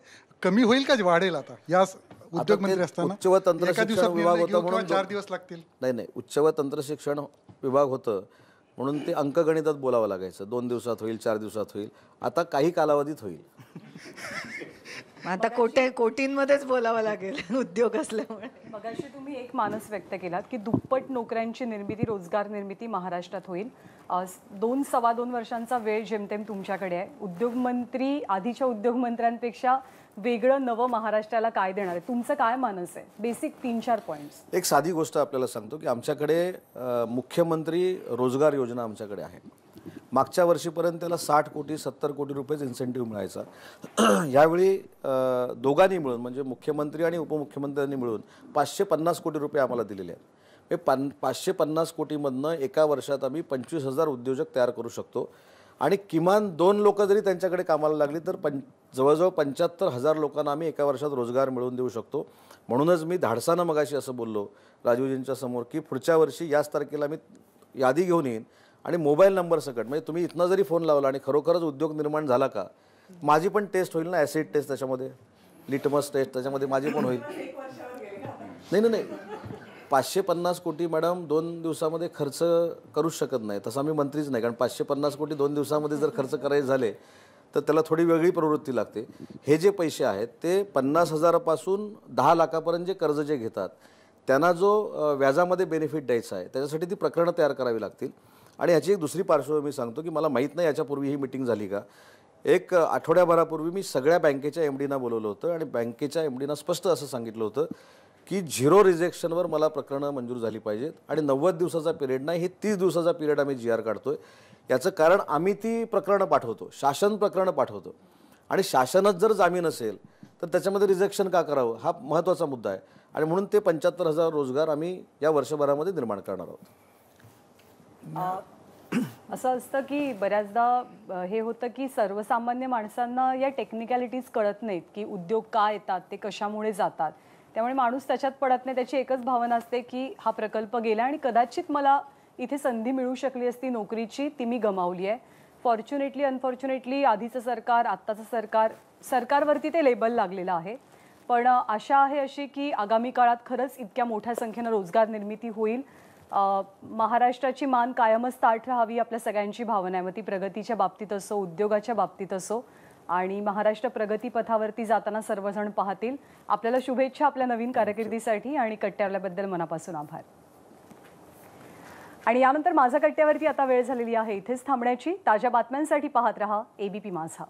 कमी होईल का वाढेल? आता या उद्योग मंत्री असताना उच्च व तंत्रशिक्षण विभाग होता म्हणून 4 दिवस लागतील. नाही, उच्च व तंत्रशिक्षण विभाग होतं म्हणून ते अंकगणितात बोलावं लागायचं. 2 दिवसात होईल, 4 दिवसात होईल. आता काही कालावधीत होईल. आता कोटींमध्येच बोलावं लागेल उद्योग असल्यामुळे. मगाशी तुम्ही एक मानस व्यक्त केलात की दुप्पट नोकऱ्यांची निर्मिती, रोजगार निर्मिती महाराष्ट्रात होईल. 2-2.25 वर्षांचा वेळ जेमतेम तुमच्याकडे आहे. उद्योगमंत्री आधीच्या उद्योगमंत्र्यांपेक्षा वेगळं नवं महाराष्ट्राला काय देणार आहे? तुमचं काय मानस आहे? Basic 3-4 points. एक साधी गोष्ट आपल्याला सांगतो की आमच्याकडे मुख्यमंत्री रोजगार योजना आमच्याकडे आहे. मागच्या वर्षीपर्यंत त्याला 60 कोटी 70 कोटी रुपये इन्सेंटिव्ह मिळायचा. यावेळी दोघांनी मिळून म्हणजे मुख्यमंत्री आणि उपमुख्यमंत्र्यांनी मिळून 550 कोटी रुपये आम्हाला दिलेले आहेत. हे 550 कोटीमधनं एका वर्षात आम्ही 25,000 उद्योजक तयार करू शकतो आणि किमान 2 लोक जरी त्यांच्याकडे कामाला लागली तर जवळजवळ 75,000 लोकांना आम्ही एका वर्षात रोजगार मिळवून देऊ शकतो. म्हणूनच मी धाडसानं मगाशी असं बोललो राजीवजींच्या समोर की पुढच्या वर्षी याच तारखेला मी यादी घेऊन येईन आणि मोबाईल नंबर सकट, म्हणजे तुम्ही इथनं जरी फोन लावला आणि खरोखरच उद्योग निर्माण झाला का, माझी पण टेस्ट होईल ना, ॲसिड टेस्ट त्याच्यामध्ये, लिटमस टेस्ट त्याच्यामध्ये माझी पण होईल. नाही 550 कोटी मॅडम 2 दिवसामध्ये खर्च करूच शकत नाही. तसा मी मंत्रीच नाही, कारण 550 कोटी 2 दिवसामध्ये जर खर्च करायचे झाले तर त्याला थोडी वेगळी प्रवृत्ती लागते. हे जे पैसे आहेत ते 50,000पासून 10 लाखापर्यंत जे कर्ज जे घेतात त्यांना जो व्याजामध्ये बेनिफिट द्यायचा आहे त्याच्यासाठी ती प्रकरणं तयार करावी लागतील. आणि ह्याची एक दुसरी पार्श्वभूमी सांगतो की मला माहीत नाही याच्यापूर्वी ही मीटिंग झाली का. एक आठवड्याभरापूर्वी मी सगळ्या बँकेच्या MDना बोलवलं होतं आणि बँकेच्या MDना स्पष्ट असं सांगितलं होतं की 0 रिजेक्शनवर मला प्रकरणं मंजूर झाली पाहिजेत आणि 90 दिवसाचा पिरियड नाही, हे 30 दिवसाचा पिरियड आम्ही GR काढतोय. याचं कारण आम्ही ती प्रकरणं पाठवतो, शासन प्रकरणं पाठवतो आणि शासनच जर जामीन असेल तर त्याच्यामध्ये रिजेक्शन का करावं हा महत्त्वाचा मुद्दा आहे. आणि म्हणून ते 75,000 रोजगार आम्ही या वर्षभरामध्ये निर्माण करणार आहोत. असं असतं की बऱ्याचदा हे होतं की सर्वसामान्य माणसांना या टेक्निकॅलिटीज कळत नाहीत की उद्योग का येतात, ते कशामुळे जातात. त्यामुळे माणूस त्याच्यात पडत नाही. त्याची एकच भावना असते की हा प्रकल्प गेला आणि कदाचित मला इथे संधी मिळू शकली असती नोकरीची, ती मी गमावली आहे. फॉर्च्युनेटली अनफॉर्च्युनेटली आधीचं सरकार, आत्ताचं सरकारवरती ते लेबल लागलेलं आहे. पण आशा आहे अशी की आगामी काळात खरंच इतक्या मोठ्या संख्येनं रोजगार निर्मिती होईल. महाराष्ट्राची मान कायमच ताठ राहावी आपल्या सगळ्यांची भावना आहे. मग ती प्रगतीच्या बाबतीत असो, उद्योगाच्या बाबतीत असो. आणि महाराष्ट्र प्रगतीपथावरती जाताना सर्वजण पाहतील. आपल्याला शुभेच्छा आपल्या नवीन कारकिर्दीसाठी आणि कट्ट्यावरल्याबद्दल मनापासून आभार. आणि यानंतर माझा कट्ट्यावरती आता वेळ झालेली आहे इथेच थांबण्याची. ताज्या बातम्यांसाठी पाहत रहा ABP माझा.